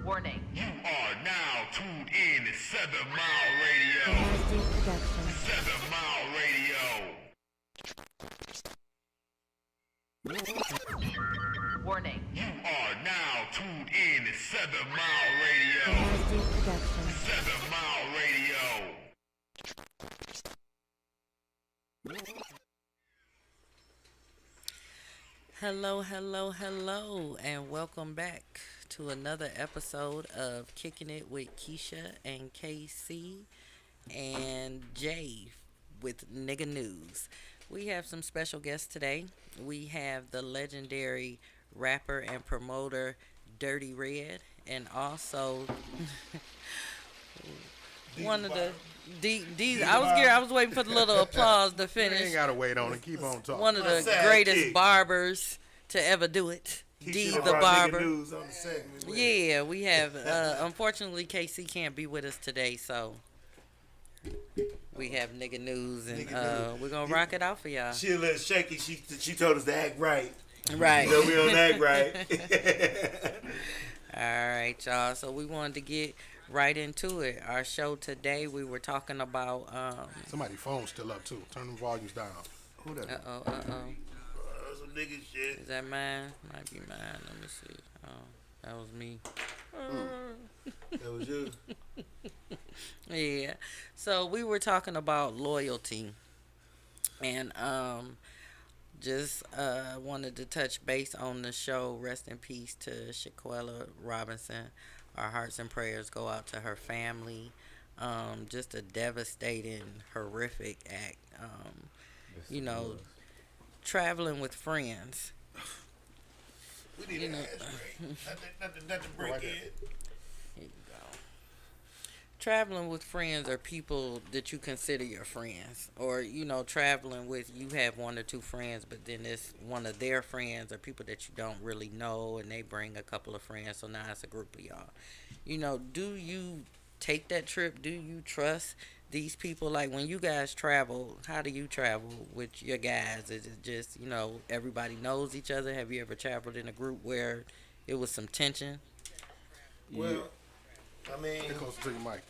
Warning. You are now tuned in to 7 Mile Radio. 7 Mile Radio. Warning. You are now tuned in to 7 Mile Radio. 7 Mile Radio. Hello, and welcome back to another episode of Kicking It with Keisha and KC and Jay with Nigga News. We have some special guests today. We have the legendary rapper and promoter Dirty Red, and also one of the I was waiting for the little applause to finish. You ain't gotta wait on it. Keep on talking. One of the greatest barbers to ever do it. D the barber. Yeah, we have. Unfortunately, KC can't be with us today, so we have Nigga News, and we're gonna rock it out for y'all. She a little shaky. She told us to act right. Right. You know, we don't act right. All right, y'all. So we wanted to get right into it. Our show today, we were talking about Somebody's phone's still up too. Turn them volumes down. Who that? Some nigga shit. Is that mine? Might be mine. Let me see. Oh, that was me. That was you. Yeah. So we were talking about loyalty, and just wanted to touch base on the show. Rest in peace to Shaquella Robinson. Our hearts and prayers go out to her family. Just a devastating, horrific act. Traveling with friends. We need an ashtray. Nothing to break in. Here you go. Traveling with friends are people that you consider your friends. Or, traveling with, you have one or two friends, but then it's one of their friends or people that you don't really know, and they bring a couple of friends, so now it's a group of y'all. Do you take that trip? Do you trust these people? Like, when you guys travel, how do you travel with your guys? Is it just, everybody knows each other? Have you ever traveled in a group where it was some tension? Well, I mean, Get closer to your mic.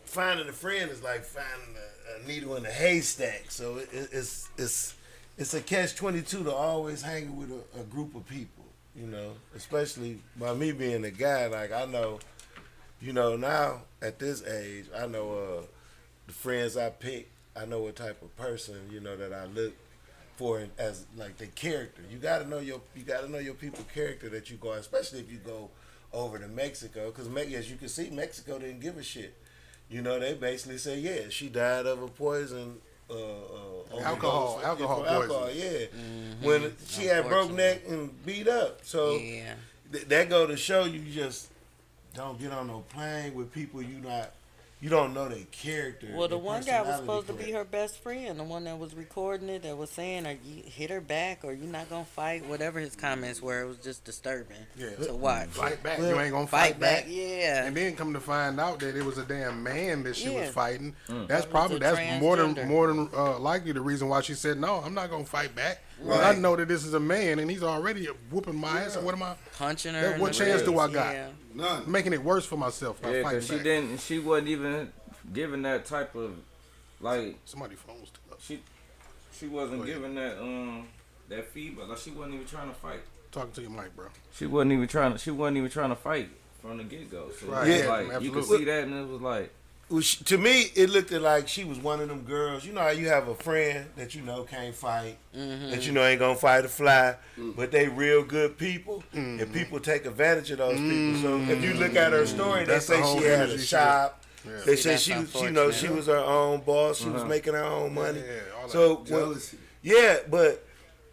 finding a friend is like finding a needle in a haystack. So it's a catch-22 to always hang with a group of people, especially by me being a guy. Like, I know, now at this age, I know the friends I pick. I know what type of person, that I look for as like their character. You gotta know your people's character that you go, especially if you go over to Mexico, because as you can see, Mexico didn't give a shit. They basically say, yeah, she died of a poison. Alcohol poison. Yeah. Mm-hmm. When she had broke neck and beat up. So yeah. That go to show you just don't get on no plane with people you don't know their character. Well, the one guy was supposed to be her best friend, the one that was recording it, that was saying, "Are you hit her back, or you not gonna fight?" Whatever his comments were, it was just disturbing to watch. Fight back. You ain't gonna fight back. Yeah. And then come to find out that it was a damn man that she was fighting. That's transgender. more than likely the reason why she said, "No, I'm not gonna fight back." Right. I know that this is a man and he's already whooping my ass. What am I punching her? What chance do I got? Yeah. None. Making it worse for myself by fighting back. She wasn't even giving that type of, like, Somebody's phone's still up. she wasn't giving that feedback. Like, she wasn't even trying to fight. Talking to your mic, bro. She wasn't even trying to fight from the get go. So Right. it was Yeah, like you could absolutely. see that, and it was like, To me, it looked like she was one of them girls. You know how you have a friend that can't fight, that ain't gonna fight a fly, but they real good people, and people take advantage of those people. So if you look at her story, they say she had a shop. Yeah. They See, say that's she unfortunate. she was her own boss. She was making her own money. Yeah, all that So jealousy.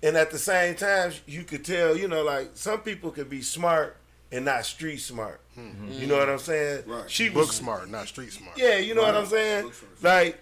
and at the same time, you could tell, like some people could be smart and not street smart. You know what I'm saying? Right. She Book was smart, not street smart. Yeah, you know what I'm saying? Book smart. Like,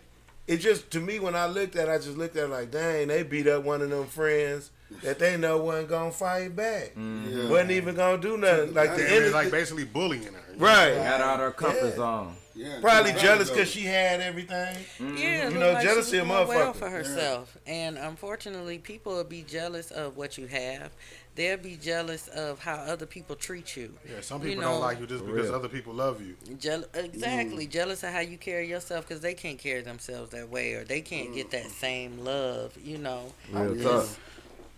it just, to me, when I looked at it like, dang, they beat up one of them friends that they know wasn't gonna fight back. Yeah. Wasn't even gonna do nothing. Like the And end it's of like the, basically bullying her. right. got out of her comfort zone. Yeah, Probably she's jealous though. because she had everything. Yeah, You look know, like jealousy she a was doing well motherfucker. for herself. And unfortunately, people will be jealous of what you have. They'll be jealous of how other people treat you. Yeah, some You people know, don't like you just For because real. other people love you. Exactly. Jealous of how you carry yourself because they can't carry themselves that way or they can't get that same love, you know. Real It's-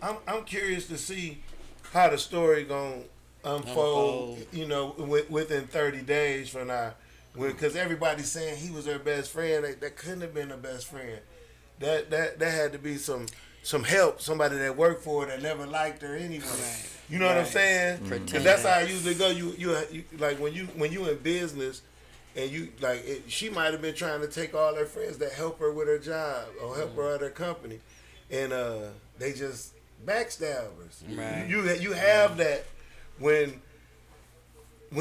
talk. I'm curious to see how the story gonna unfold. You know, within 30 days from now, because everybody's saying he was her best friend. That couldn't have been her best friend. That had to be some help. Somebody that worked for her that never liked her anyway. Right. You know what I'm Right. saying? Pretend. Because that's how I usually go. You like when you in business. And you she might have been trying to take all her friends that help her with her job or help her at her company, and they just backstabbers. Right. You have that when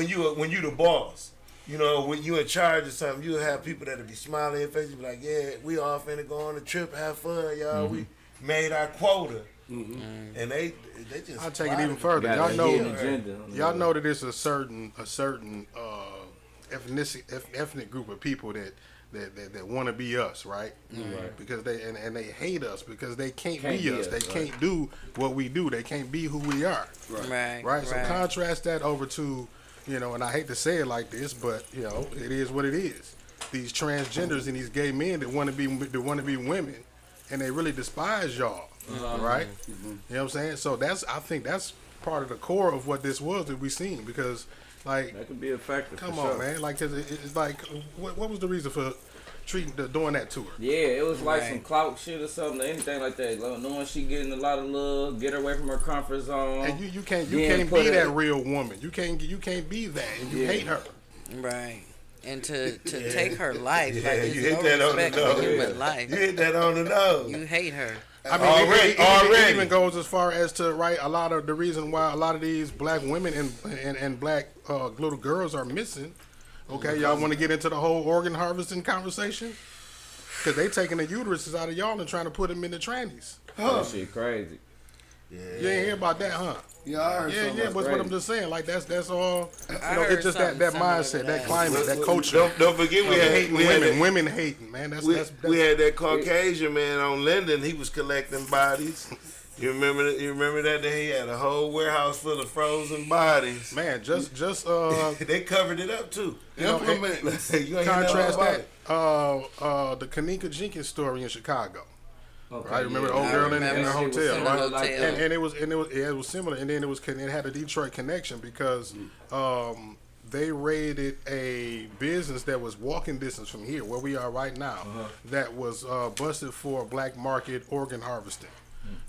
you the boss. You know, when you in charge of something, you have people that'll be smiling in your face. You be like, yeah, we all finna go on a trip, have fun, y'all. We made our quota, and they just. I'll take it even further. Got Y'all a know, hidden agenda. y'all know that it's a certain ethnic group of people that want to be us, right? Right. Because they hate us because they can't Can't be be us. us, They right. can't do what we do. They can't be who we are. Right. So contrast that over to, you know, and I hate to say it like this, but you know, it is what it is. These transgenders and these gay men that want to be women, and they really despise y'all, right? You know what I'm saying? So I think that's part of the core of what this was that we seen because, like, That could be a factor. come for on, sure. man, like, 'cause it's like, what was the reason for doing that to her? Yeah, it was like Right. some clout shit or something, or anything like that. Like, knowing she getting a lot of love, get her away from her comfort zone. And you can't Then be put that her- real woman. You can't be that, and you Yeah. hate her. Right. And to take her life, like you there's hit no that on the respect for nose. human life. You hit that on the nose. You hate her. I mean, it Already. even goes as far as to write a lot of the reason why a lot of these black women and black little girls are missing. Okay, y'all want to get into the whole organ harvesting conversation? Because they taking the uteruses out of y'all and trying to put them in the trannies. That shit crazy. You ain't hear about that, huh? Yeah, I heard something. Yeah, but what I'm just saying, like that's all. You know, heard it's just that something similar mindset, to that that. climate, that culture. Don't forget we Hating had women, women hating, man. That's we had that Caucasian man on Linden. He was collecting bodies. You remember that? You remember that day? He had a whole warehouse full of frozen bodies. man. Just They covered it up too. Implement. You ain't hear nothing contrast about that. it. The Kanika Jenkins story in Chicago. Okay, Right, remember the old I girl in remember. her That shit was hotel, in right? the hotel. And it was similar, and then it had a Detroit connection because they raided a business that was walking distance from here, where we are right now, that was busted for black market organ harvesting.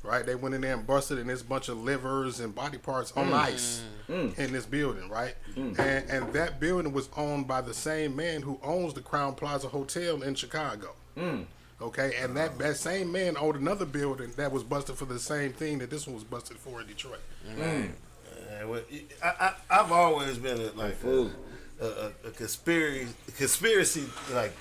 Right, they went in there and busted in this bunch of livers and body parts on ice in this building, right? And that building was owned by the same man who owns the Crown Plaza Hotel in Chicago. Okay, and that same man owned another building that was busted for the same thing that this one was busted for in Detroit. I've always been a conspiracy like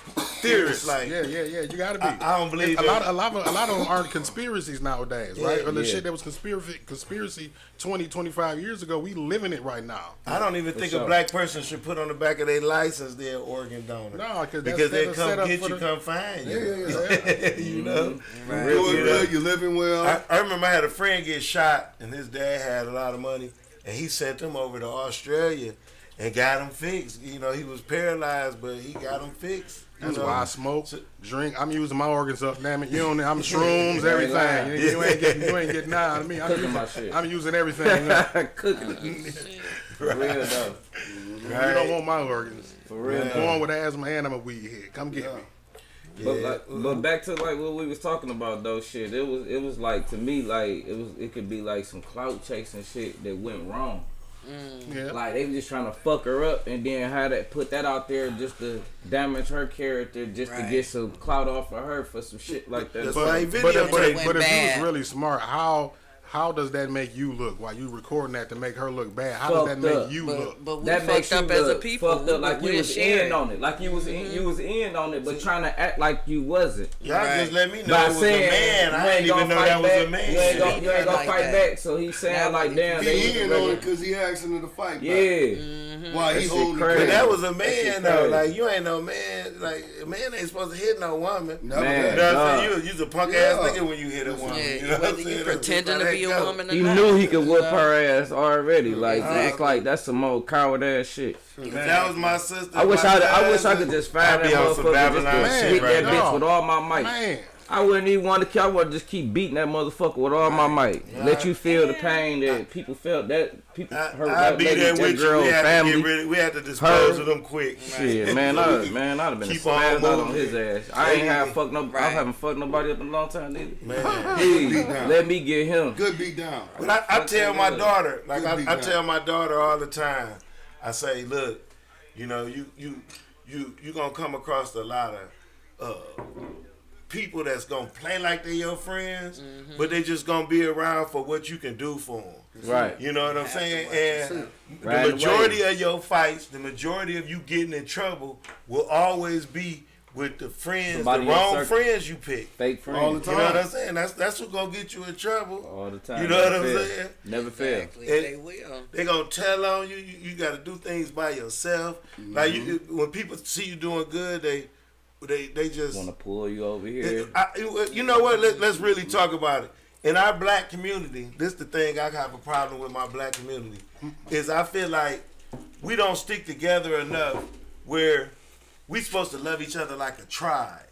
theorist. Like Yeah, you gotta be. I don't believe a that. lot of them aren't conspiracies nowadays, right? Or the Yeah. shit that was conspiracy 20, 25 years ago, we live in it right now. I don't even think sure. a black person should put on the back of their license their organ donor. No, because they that's set come up get for you, the- come find you. Yeah. You know. Right. Doing good, you living well. I remember I had a friend get shot, and his dad had a lot of money, and he sent him over to Australia and got him fixed. You know, he was paralyzed, but he got him fixed. You That's know? why I smoke, drink. I'm using my organs up, damn it. You don't. I'm shrooms, You ain't everything. lying. You ain't getting none of me. Cooking my shit. I'm using everything. You Cooking it. For real though. don't want my organs. For real I'm though. born with asthma and I'm a weed head. Come get me. But back to like what we was talking about though, shit. It was like to me like it could be like some clout chasing shit that went wrong. Yeah. Like they was just trying to fuck her up and then put that out there just to damage her character, just to Right. get some clout off of her for some shit like that. That's But why he if you videotaped. went bad. was really smart, how how does that make you look? While you recording that to make her look bad, how does that make you look? But we that fucked makes you up as a look people. fucked up, like you was sharing in on it, like you was in on it, but trying to act like you wasn't. Y'all just let me know By it was saying, a man. you I ain't didn't even gonna know that fight was a back. man. You ain't gonna Like fight that. back. So he's saying like, damn, He they in was on it ready. because he asking her to fight back. Yeah. Why he That shit holding crazy. But it? that was a shit man though. crazy. Like you ain't no man. Like a man ain't supposed to hit no woman. Never Man. You know what I'm Dog. saying? You's a punk Yeah. ass nigga when you hit a woman. Yeah, you know what I'm whether saying? you That's pretending just to be how a that go. woman or He not. knew he could whoop you know? her ass already. Like Exactly. it's like that's some old coward ass shit. If that was my sister. I wish I could just find I'd that be on some motherfucker Babylon just to shit hit right that now. bitch with all my might. Man, I wouldn't even want to kill. I would just keep beating that motherfucker with all my might. Let you feel the pain that people felt. That people hurt I'd that be lady, there that with you. girl, We had to family. get rid of, we had to dispose Her. of them quick. Shit, man, I'd have been Keep a on spazzed out on moving. his ass. I ain't have fucked no. I Right. haven't fucked nobody up in a long time neither. Man. Please, beat down. let me get him. Good beat down. But I tell my daughter, like Good beat I down. tell my daughter all the time. I say, look, you know, you gonna come across a lot of people that's gonna play like they your friends, but they just gonna be around for what you can do for them. Right. You know what I'm saying? And Right the majority of your fights, the majority of you getting in trouble will always be with the friends, Somebody the in wrong your circle. friends you pick. Fake friends. All the You know what time. I'm saying? That's what's gonna get you in trouble. All the time. You know what Never I'm fail. saying? Never fail. Exactly, And- they will. They gonna tell on you. You got to do things by yourself. Like when people see you doing good, they just. Want to pull you over here? You know what? Let's really talk about it. In our black community, this is the thing I have a problem with my black community, is I feel like we don't stick together enough where we supposed to love each other like a tribe.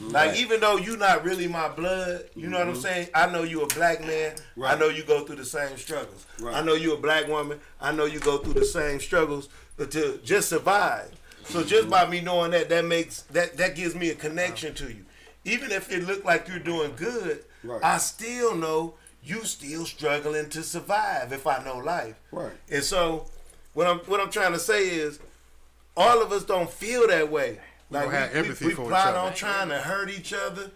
Like even though you not really my blood, you know what I'm saying? I know you a black man. Right. I know you go through the same struggles. Right. I know you a black woman. I know you go through the same struggles to just survive. So just by me knowing that makes that gives me a connection to you. Even if it look like you're doing good, Right. I still know you still struggling to survive if I know life. Right. And so what I'm trying to say is all of us don't feel that way. Like don't have empathy we for each plot other. on trying to hurt each other.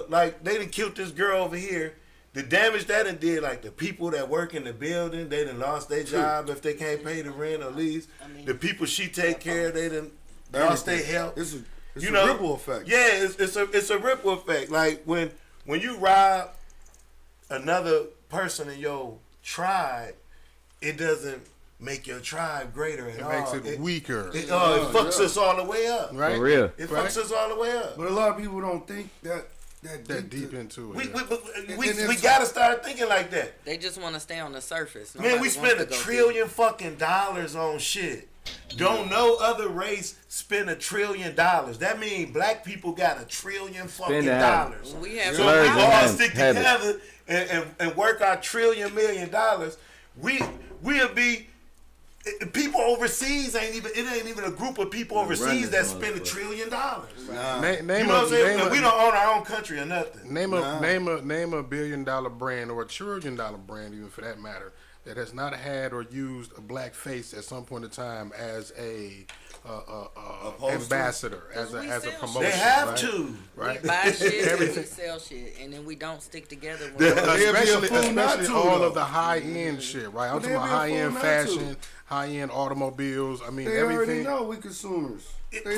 Like they done killed this girl over here. The damage that done did, like the people that work in the building, they done lost their job if they can't pay the rent or lease. The people she take care of, they done lost their health. It's a You know, ripple effect. Yeah, it's a ripple effect. Like when you rob another person in your tribe, it doesn't make your tribe greater at it all. makes it weaker, It fucks us all the way up. right? For real. It Right. fucks us all the way up. But a lot of people don't think that That deep into it. We And we it's- gotta start thinking like that. They just want to stay on the surface. Man, we Nobody spend wants $1 to go trillion fucking dollars on shit. Don't no other race spend $1 trillion. That means black people got $1 trillion fucking Spend a dollars. deep. We have So Splurge if we and all have- stick have it. together and work our $1 million, we'll be. People overseas ain't even a group of people overseas that spend $1 trillion. Name You know what I'm saying? name We don't own our own country or nothing. Name a $1 billion brand or $1 trillion brand, even for that matter, that has not had or used a black face at some point in time as a ambassador, as We a sell promotion. They have right? to. Right. We buy shit, and we Everything. sell shit, and then we don't stick together. When They'll be a Especially fool not to, all though. of the high end shit, right? I'm But talking about they'll be a high end fool not to. fashion, high end automobiles. I mean, They already everything. know we consumers. They're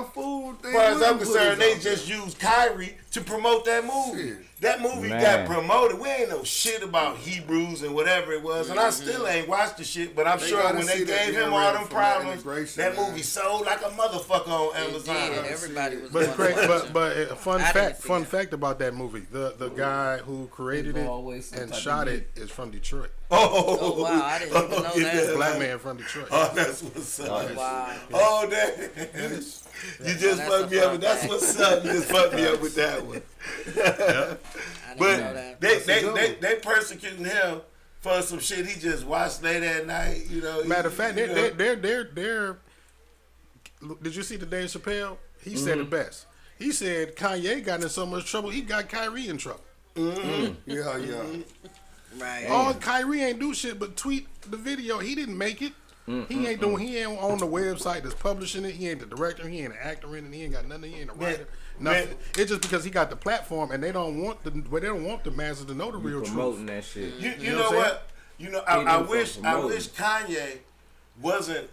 fool. As far as I'm concerned, they just use Kyrie to promote that movie. Shit. That movie Man. got promoted. We ain't know shit about Hebrews and whatever it was, and I still ain't watched the shit. But I'm They sure gotta when they see that gave him they're all ready them for that problems, integration, that man. movie sold like a motherfucker on It Amazon. did. Everybody was. But going to watch it. but a fun I didn't see fun it. fact about that movie: the guy who created There's it always some and type shot of it is from Detroit. Oh wow, I didn't even know get that. Black man from Detroit. Oh, that's what's up. Wow. Oh, that. You just that's fucked a me up. fun With, that's fact. what's up. You just fucked me up with that one. I didn't know But that. they persecuting him for some shit he just watched late at night. You know. Matter of fact, you know. they're. Did you see the Dave Chappelle? He said it best. He said Kanye got in so much trouble, he got Kyrie in trouble. Yeah. Right. All Kyrie ain't do shit but tweet the video. He didn't make it. He ain't on the website that's publishing it. He ain't the director. He ain't an actor in it. He ain't got nothing. He ain't a writer. Nothing. It's just because he got the platform, and they don't want the masses to know the real truth. Promoting that shit. You know what? You know, I wish Kanye wasn't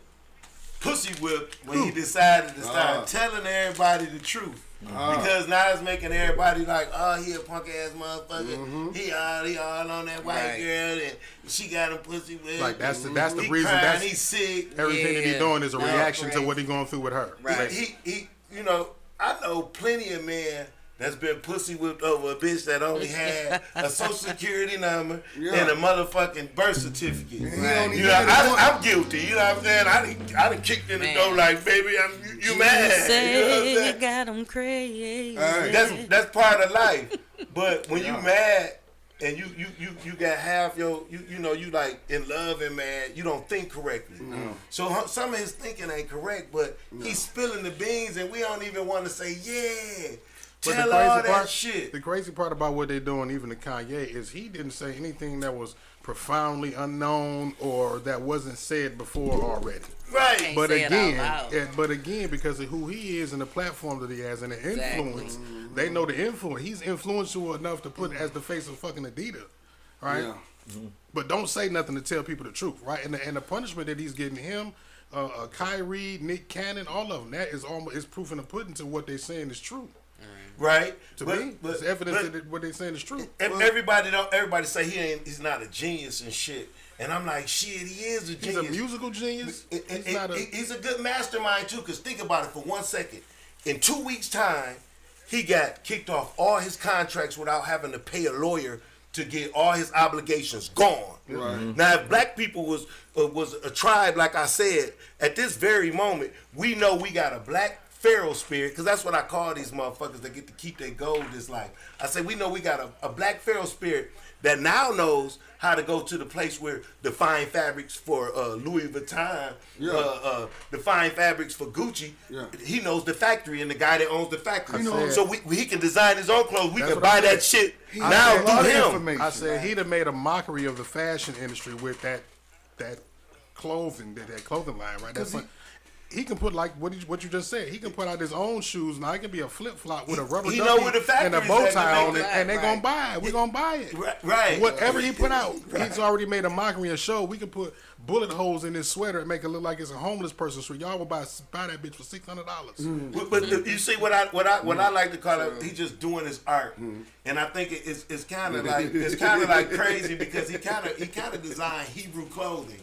pussy whipped when he decided to start telling everybody the truth. Because now it's making everybody like, oh, he a punk ass motherfucker. He all on that white girl, and she got him pussy whipped. Like that's the he reason. Crying, That's he's sick. everything that he's doing is a reaction to crazy. what he's going through with her. Right. He you know, I know plenty of men that's been pussy whipped over a bitch that only had a social security number and a motherfucking birth certificate. Right. You know, I'm guilty. You know what I'm saying? I done kicked in the door like, baby, you mad. Say You know what I'm saying? you got him crazy. That's part of life. But when you mad and you got half your you know you like in love and mad, you don't think correctly. No. So some of his thinking ain't correct, but he's spilling the beans, and we don't even want to say But tell all that shit. The crazy part about what they're doing, even to Kanye, is he didn't say anything that was profoundly unknown or that wasn't said before already. Right. Can't But say it out again, loud. because of who he is and the platform that he has and the influence, they know the influence. He's influential enough to put as the face of fucking Adidas, right? Yeah. But don't say nothing to tell people the truth, right? And the punishment that he's getting him, Kyrie, Nick Cannon, all of them, that is almost proof in the pudding to what they're saying is true. Right. To me, it's evidence that what they're saying is true. Everybody say he's not a genius and shit. And I'm like, shit, he is a He's genius. a musical genius. He's a good mastermind too, because think about it for 1 second. In 2 weeks' time, he got kicked off all his contracts without having to pay a lawyer to get all his obligations gone. Right. Now, if black people was a tribe, like I said, at this very moment, we know we got a black Pharaoh spirit, because that's what I call these motherfuckers that get to keep their gold this life. I say we know we got a black Pharaoh spirit that now knows how to go to the place where the fine fabrics for Louis Vuitton, the fine fabrics for Gucci, he knows the factory and the guy that owns the factory. So he can design his own clothes. We can buy that shit now through him. I said he'd have made a mockery of the fashion industry with that clothing, that clothing line, right? That's he can put like what you just said. He can put out his own shoes. Now it can be a flip flop with a rubber He know where the ducky and a bow factories tie at on it, and they're gonna buy it. We're gonna buy it. Right. Whatever he put out, he's already made a mockery and show. We can put bullet holes in his sweater and make it look like it's a homeless person. So y'all will buy that bitch for $600. But you see what I like to call it, he's just doing his art, and I think it's kind of like crazy because he kind of designed Hebrew clothing.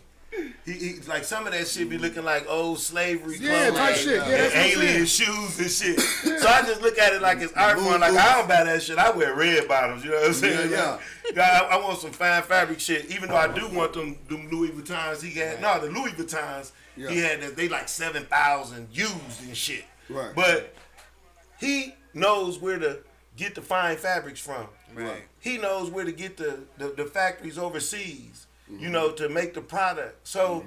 He like some of that shit be looking like old slavery clothing, type shit. Yeah, that's and what I'm alien shoes and shit. So I just look at it like it's art form. Like I don't buy that shit. I wear red bottoms. You know what I'm saying? I want some fine fabric shit. Even though I do want them Louis Vuittons. The Louis Vuittons. He had they like 7,000 used and shit. Right. But he knows where to get the fine fabrics from. Right. He knows where to get the factories overseas, you know, to make the product. So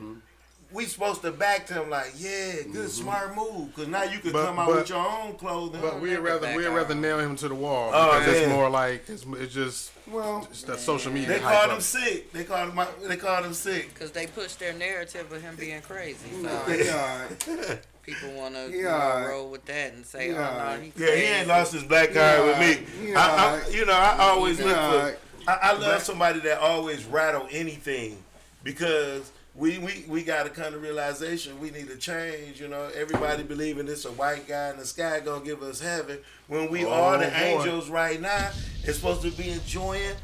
we supposed to back him like, good, smart move, because now you can come out with your own clothing. But we'd rather nail him to the wall Oh, because it's man. more like it's just it's that social media. They hype called up. him sick. They called him sick. Because they pushed their narrative of him being crazy. So Yeah. people want to Yeah. roll with that and say, Yeah. oh, no, he Yeah, crazy. he ain't lost his black card with me. I always look for. I love somebody that always rattle anything, because we got to come to realization we need to change. You know, everybody believing it's a white guy in the sky gonna give us heaven, when we all the angels right now is supposed to be enjoying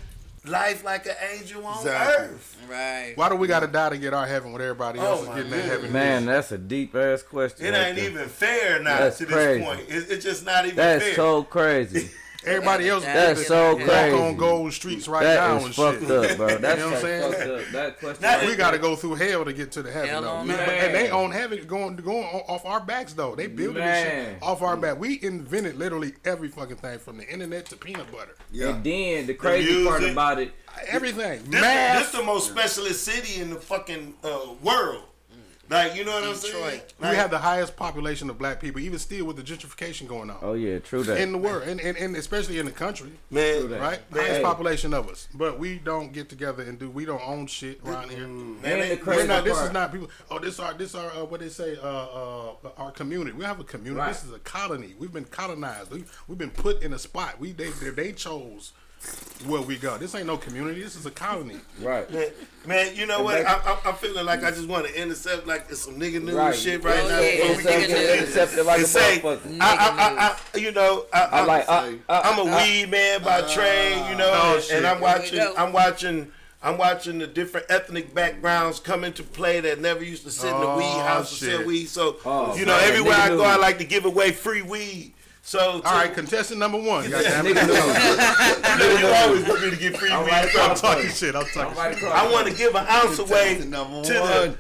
life like an angel on earth. Right. Why do we got to die to get our heaven when everybody else is my getting that heaven? Man, that's a deep ass question. It right ain't there. even fair now That's to this crazy. point. It's just not even That's fair. so crazy. Everybody else That's walk so on crazy. gold streets right That now is and fucked shit. up, bro. That's You know what I'm so saying? fucked up. That question. That- We got to go through hell to get to the heaven, Hell though. on But- earth. and they own heaven going off our backs, though. They building this shit Man. off our back. We invented literally every fucking thing, from the internet to peanut butter. And then the crazy part music. about it, Everything. This Math. the most specialist city in the fucking world. Like, you know what I'm saying? Detroit. We have the highest population of black people, even still with the gentrification going on. Oh yeah, true that. In the world, and especially in the country, Man, that. right? Man. Highest population of us, but we don't get together and we don't own shit around here. man, And the they- crazy This part- is not people. Oh, this our what they say. Our community. We have a community. Right. This is a colony. We've been colonized. We've been put in a spot. They chose where we go. This ain't no community. This is a colony. Right. Man, you know And what? back- I'm feeling like I just want to intercept like it's some nigga news Right. shit right Oh, now. yeah. Before we Nigga get news. Intercepted like and a say, motherfucker. you know, I like. I'm a weed man by trade, you know, Oh, and shit. I'm watching, Here we go. I'm watching the different ethnic backgrounds come into play that never used to sit in the Oh, weed house and sell shit. weed. So, Oh, you know, man, everywhere nigga I go, news. I like to give away free weed. So, All right, contestant number one. Goddamn it. Nigga news. you know, you always want me to get free I'm weed. right So I'm talking shit. I'm talking I'm right shit. across. I want to give an ounce away Contestant number to one. the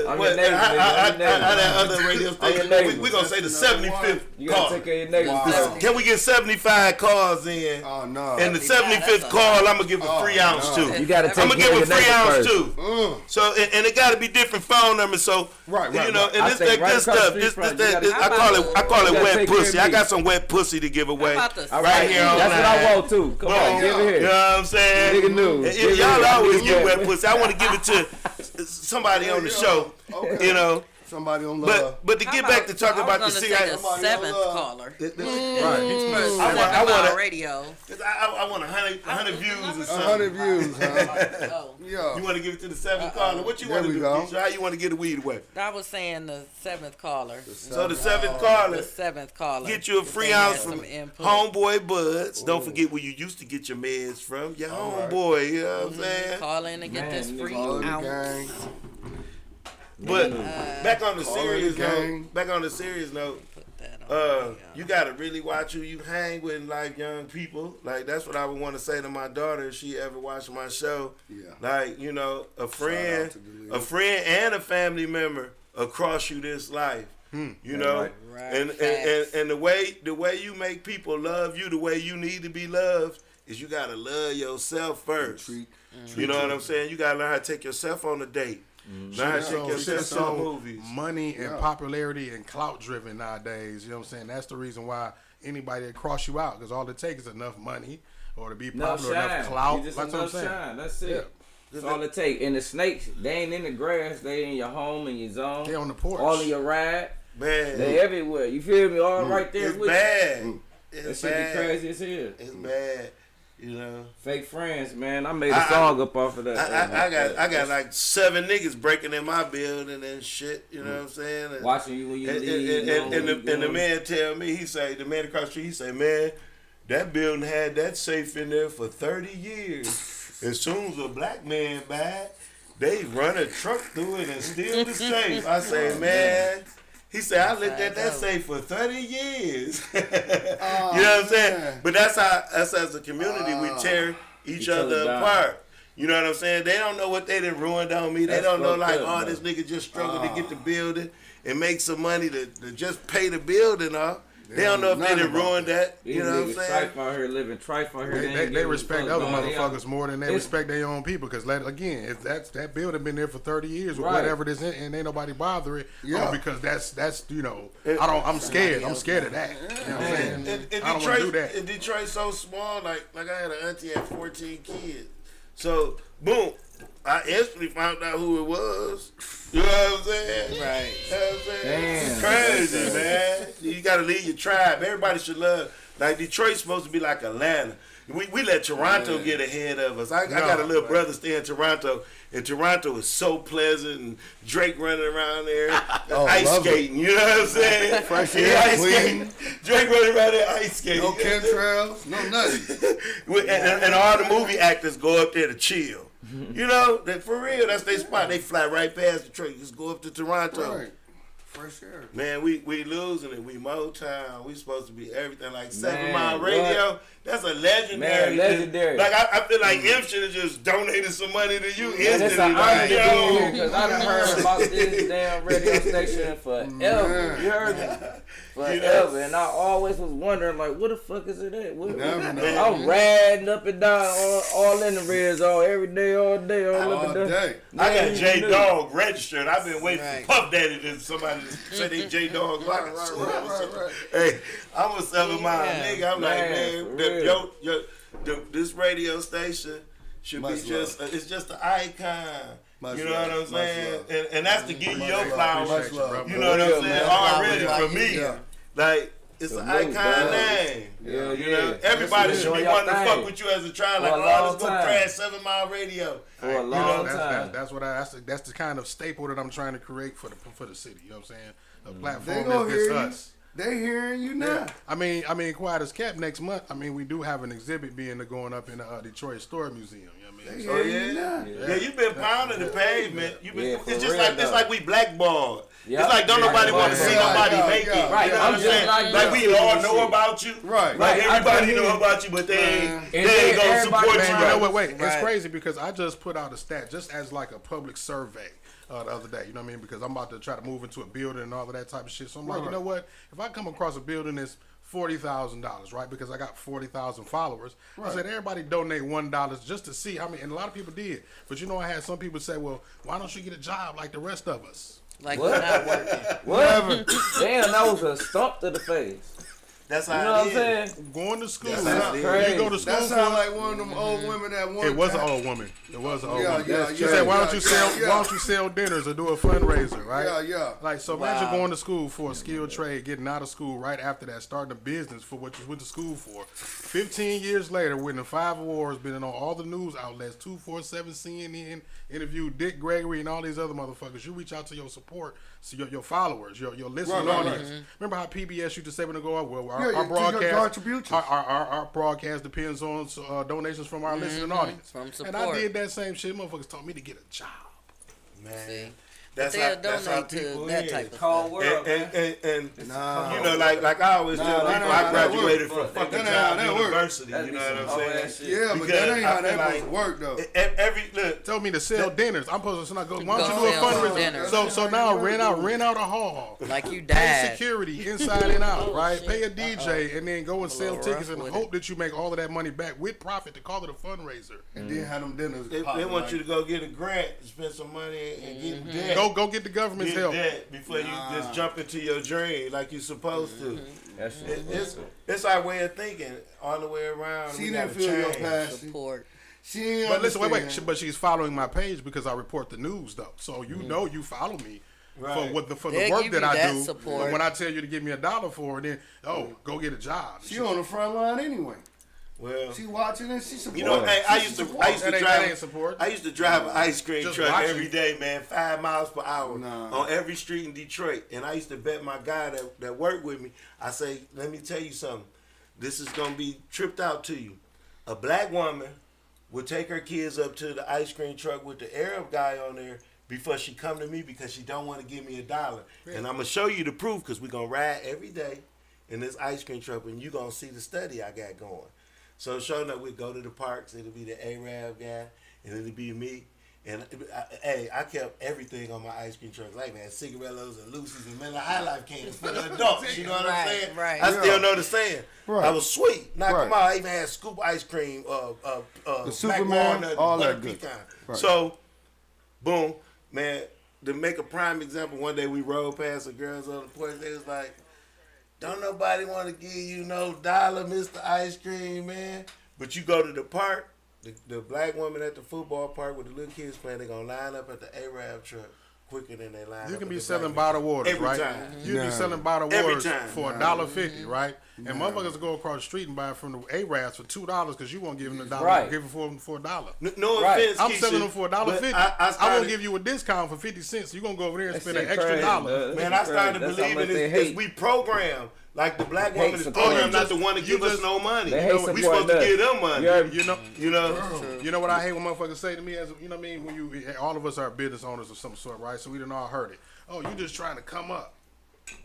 On what, your neighbor, how nigga, on your neighbor. that other radio On station. your We neighbor. gonna say the 75th You gotta call. take care of your niggas. Wow. Can we get 75 calls in? Oh no. And the 75, 75th that's call, I'm gonna give a free ounce no. to. You gotta I'm take gonna care give of a your free neighbor ounce first. too. So and it got to be different phone numbers. So Right, you right, know, right. and I this think that right good across the stuff. street This from you, that you gotta- I call it you gotta wet take care of pussy. I me. got some wet pussy to give away. How about the All Right right, here on that's what line. I want too. Come on, give it You here. know what I'm saying? Nigga news. And Give it y'all here. always Nigga get news. wet pussy. I want to give it to somebody on the show. Okay. You know, Somebody on love. but to get back to talking about the I was gonna CIA, say the seventh caller. Right. For I 7 wanna- Mile Radio. I want 100 views or 100 something. views, huh? Oh, Yeah. You want to give it to the seventh caller? What you There want to we do, go. Keisha? How you want to get the weed away? I was saying the 7th caller. So the seventh The caller, 7th caller. get you a free They had ounce from some input. Homeboy Buds. Don't forget where you used to get your meds from. Your homeboy, you know what I'm saying? Call in and get Man, this nigga, free All the ounce. gang. But back on the Call serious it the gang. note, back on the serious note, Put that on. you gotta really watch who you hang with, like young people. Like that's what I would want to say to my daughter if she ever watched my show. Yeah. Like you know, a friend, to the a friend and a family member across you this life. You know, right. Right. and the way you make people love you, the way you need to be loved, is you gotta love yourself first. Treat. You know what I'm saying? You gotta learn how to take yourself on a date. Learn how to take So, yourself shit's to the so movies. money and popularity and clout driven nowadays. You know what I'm saying? That's the reason why anybody that cross you out, because all it takes is enough money or to be No popular, shine. enough clout. You just That's what I'm enough saying. shine. That's it. Yeah. That's all it take. And the snakes, they ain't in the grass. They in your home and your zone. They on the porch. All of your ride. Man, They everywhere. You feel me? All right there it's with bad. you. That It's shit be bad. crazy as hell. It's bad. You know. Fake friends, man. I made a song up off of that. I got like 7 niggas breaking in my building and shit. You know what I'm saying? And, watching you when you and, leave. and the man tell me, the man across the street, he say, man, that building had that safe in there for 30 years. As soon as a black man buy, they run a truck through it and steal the safe. I say, man. He said, I looked at that safe for 30 years. You know what I'm saying? man. But that's how us as a community, we tear each other down. apart. You know what I'm saying? They don't know what they done ruined on me. They That's don't know fucked like, up, oh, man. this nigga just struggled to get the building and make some money to just pay the building off. They don't know if they None done about ruined that. These You know what I'm niggas saying? trife out here living trife out here. They, ain't they giving a respect fuck other about it. motherfuckers more than they It's- respect their own people. Because, again, if that building been there for 30 years or Right. whatever it is, and ain't nobody bother it, Yeah. because that's you know, I'm scared. I'm scared of that. You know what I'm saying? And I don't want to do that. And Detroit's so small, like I had an auntie had 14 kids. So boom, I instantly found out who it was. You know what I'm saying? Right. You know what I'm saying? Damn. It's crazy, man. You gotta leave your tribe. Everybody should love. Like Detroit's supposed to be like Atlanta. We let Toronto get ahead of us. I got a little brother stay in Toronto, and Toronto is so pleasant. And Drake running around there, ice love it. skating. You know what I'm saying? Fresh Yeah, air, ice clean. skating. Drake running around there ice skating. No chemtrails, no nothing. and all the movie actors go up there to chill. You know, that for real, that's their spot. They fly right past Detroit. Just go up to Toronto. Right. For sure. Man, we losing it. We Motown. We supposed to be everything. Like 7 Mile Man, Radio. what? That's a legendary. Man, legendary. Like I feel like M should have just donated some money to you And it's instantly. an honor to Like, be here yo. because I done heard about this damn radio station forever. Man. You heard me? Forever. And I always was wondering, like, what the fuck is it at? Never know. I'm riding up and down all in the red zone every day, all day, all up All and down. day. I got Man, J you knew. Dog registered. I've been waiting Right. for Puff Daddy to somebody to say they J Dog. Right. Hey, I'm a 7 Mile Yeah. nigga. I'm like, Man, man, for this radio station should Much be just it's just an icon. Much You know love. what I'm Much saying? love. And that's to give you your love. flowers. Much love. bro. You know what I'm Real, saying? man. Already Like, for me. yeah. Like, it's an Salute, icon bro. name. Yeah, You know, yeah. everybody That's should be doing your wanting to thing. fuck with you as a trial. Like, For a oh, long let's go time. crash 7 Mile Radio. For a long time. That's the kind of staple that I'm trying to create for the city. You know what I'm saying? A They platform gonna that's hear you. us. They hearing you now. I mean, quiet as kept next month. I mean, we do have an exhibit going up in the Detroit Historic Museum. You know what I mean? They So, hear you now. Yeah, you've been pounding the pavement. You've been. Yeah, for it's just real, like it's though. like we blackballed. Yeah. It's like don't Yeah, nobody yeah, want to yeah, see yeah, nobody yeah, make it. yeah. Right, You know I'm what I'm just saying? like Like you. we all know about you. Right. Like Right, everybody I know mean- about you, but they And ain't then gonna everybody- support Man, you. you know Right. what? Wait, Right. it's crazy because I just put out a stat just as like a public survey the other day. You know what I mean? Because I'm about to try to move into a building and all of that type of shit. So I'm like, you know what? If I come across a building that's $40,000, right? Because I got 40,000 followers. I said everybody donate $1 just to see how many, and a lot of people did. But you know, I had some people say, well, why don't you get a job like the rest of us? Like What? we're not working. What? Damn, that was a stump to the face. That's You know how what I'm it is. saying? Going to school. That's You crazy. go to school. That for sound like one of them old women that one It was an time. old woman. It was an old Yeah, woman. yeah, She yeah, said, "Why yeah, don't you yeah, sell? yeah. Why don't you sell dinners or do a fundraiser?" Right? Yeah, yeah. Like so, Wow. imagine going to school for a skilled trade, getting out of school right after that, starting a business for what you went to school for. 15 years later, winning 5 awards, been on all the news outlets, 247 CNN, interviewed Dick Gregory and all these other motherfuckers. You reach out to your support, so your followers, your listening Right, right, audience. Remember how PBS used to say when they go out, well, Yeah, our to your broadcast, contributions. our broadcast depends on donations from our listening audience. From And I support. did that same shit. Motherfuckers told me to get a job. Man, See? that's They'll how that's how donate to people that is. type of Cold stuff. world, man. And Nah. you know, like I always tell Nah, people, nah, I nah, graduated that from work. fucking That ain't how Job that work. University. That'd You be know some what I'm whole saying? ass shit. Yeah, but Because that ain't I how feel that like- supposed to work though. Every look, Told me to sell dinners. I'm supposed to go. Why don't Go you do a sell some fundraiser? dinners. So now rent out a hall. Like you Pay died. security inside and out, Oh, right? shit. Pay a DJ and then go and sell little tickets rough and with hope that you make all of that money back with profit to call it a fundraiser. And then have them dinners. they popping want like- you to go get a grant, spend some money, and get debt. Go get the government's Get help. debt before you just jump into your dream like you're supposed to. That shit was It's our way of thinking all the way around. She We didn't gotta feel your change. passion. Support. She ain't But listen, wait. understand. But she's following my page because I report the news, though. So you know you follow me Right. for the They'll work give that you I that do. support. But when I tell you to give me $1 for it, then go get a job. She on the front line anyway. Well, She watching and she support. you know, hey, I used to That ain't support. I used to drive an ice cream Just truck watching. every day, man, 5 miles per hour Nah. on every street in Detroit. And I used to bet my guy that worked with me. I say, let me tell you something. This is gonna be tripped out to you. A black woman would take her kids up to the ice cream truck with the Arab guy on there before she come to me because she don't want to give me $1. And I'm gonna show you the proof because we're gonna ride every day in this ice cream truck and you gonna see the study I got going. So showing up, we go to the parks. It'll be the Arab guy, and it'll be me. And I kept everything on my ice cream truck, like man, cigarillos and Lucy's and Miller High Life cans for the adults. You know what I'm Right, saying? right. I still know the saying. Right. I was sweet. Knock Right. them out. I even had scoop ice cream, black Superman, walnut, all butter that good. pecan. Right. So, boom, man. To make a prime example, one day we rode past the girls on the porch. They was like, "Don't nobody want to give you no $1, Mr. Ice Cream, man." But you go to the park, the black woman at the football park with the little kids playing, they gonna line up at the Arab truck quicker than they line up. You can at be the selling black bottled waters, Every right? time. You Nah. be selling bottled Every waters time. for $1.50, right? And motherfuckers go across the street and buy it from the Arabs for $2 because you won't give them $1. Right. Give it for $1. No Right. offense, I'm Keisha, selling them for $1.50. but I I started, won't give you a discount for 50 cents. You gonna go over there and That spend an shit extra crazy, $1. dog. Man, I started That's how much believing they is hate. we program. Like the black Hate woman is support. programmed You not to just- want to you give us just- no money. They You hate know, we supporting supposed to us. give them money. You heard me? You know what I hate when motherfuckers say to me as all of us are business owners of some sort, right? So we done all heard it. Oh, you just trying to come up.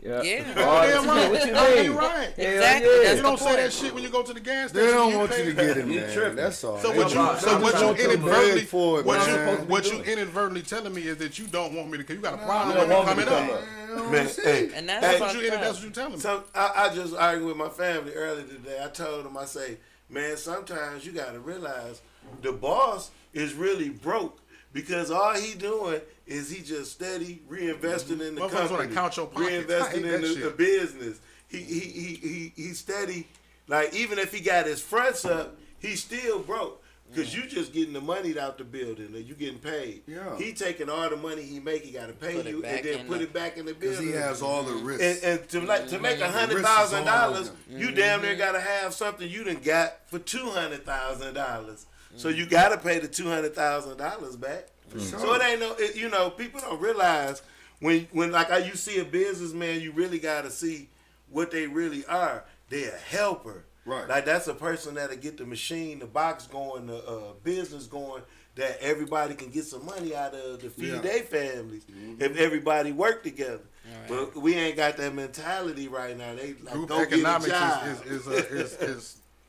Yeah. Yeah. Oh, Damn right. what you No, mean? you right. Exactly. Yeah. That's You don't the say point. that shit when you go to the gas They station. don't want you to get it, You man. tripping. That's all. So They what you, want- so what they you want your inadvertently, bag for it, what man. you inadvertently telling me is that you don't want me to, because you got a You problem don't with me want me to coming come up. up. Man, hey, And that's That's fucked what you, up. that's what you telling me. So I just argued with my family earlier today. I told them, I say, man, sometimes you got to realize the boss is really broke because all he doing is he just steady reinvesting in the Motherfuckers wanna company, count your pockets. I reinvesting hate in that the shit. business. He steady, like even if he got his fronts up, he's still broke. Cause you just getting the money out the building, and you getting paid. Yeah. He taking all the money he make, he got to pay Put it you, back and then in put the- it back in the Because building. he has all the risks. And to make $100,000, you damn near gotta have something you done got for $200,000. So you gotta pay the $200,000 back. So it ain't no, you know, people don't realize when like you see a businessman, you really gotta see what they really are. They're a helper. Right. Like that's a person that'll get the machine, the box going, the business going, that everybody can get some money out of to feed Yeah. their families if everybody work together. But we ain't got that mentality right now. They like Group go economics get a job.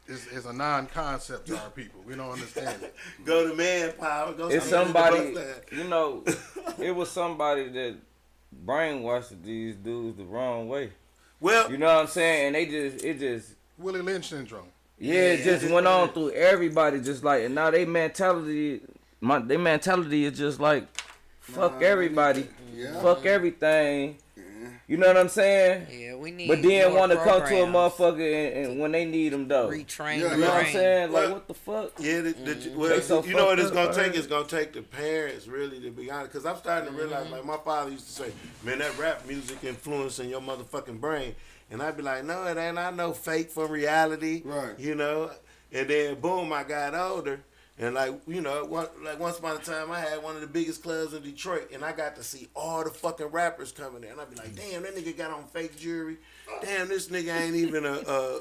is a non-concept to our people. We don't understand it. Go to manpower. Go It's stand in the somebody, bus stand. you know, it was somebody that brainwashed these dudes the wrong way. Well, You know what I'm saying? And it just, Willie Lynch syndrome. it just went on through everybody, just like, and now their mentality is just like, fuck everybody, Yeah. fuck everything. You know what I'm saying? Yeah, we need. But then more want to come to a programs. motherfucker and when they need them though. Retrain Yeah, the You know what I'm brain. saying? Like, Well, what the fuck? yeah, well, They so you know what it's fucked up, gonna take? right? It's gonna take the parents really to be honest. Because I'm starting to realize, like my father used to say, "Man, that rap music influencing your motherfucking brain," and I'd be like, "No, it ain't. I know fake from reality." Right. You know. And then boom, I got older. And like you know, once upon a time, I had one of the biggest clubs in Detroit, and I got to see all the fucking rappers coming there. And I'd be like, "Damn, that nigga got on fake jewelry. Damn, this nigga ain't even a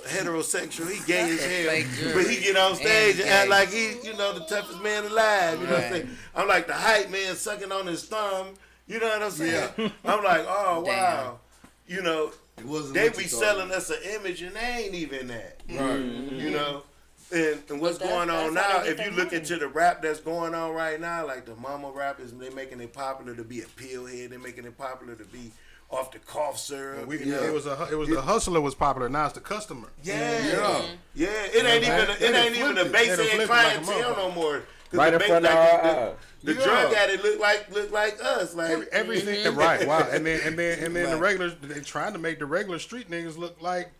heterosexual. He gay as hell, Fake jewelry. but he get on stage and act gay. like he, you know, the toughest man alive. You know what I'm Right. saying? I'm like the hype man sucking on his thumb. You know what I'm saying? I'm like, oh wow, you know, It wasn't they what be you thought. selling us an image, and they ain't even that. Right. You know. And what's But going on that's how now, they if get you their look money. into the rap that's going on right now, like the mama rappers, they making it popular to be a pillhead, they making it popular to be off the cough syrup. It was the hustler was popular. Now it's the customer. Yeah. It ain't even a They base done end flipped it like a clientele motherfucker. no more. 'Cause Right the in ba- front of like our the- eyes. The Yeah. drug addict look like us. Like Everything right, wow. And then the regular, they trying to make the regular street niggas look like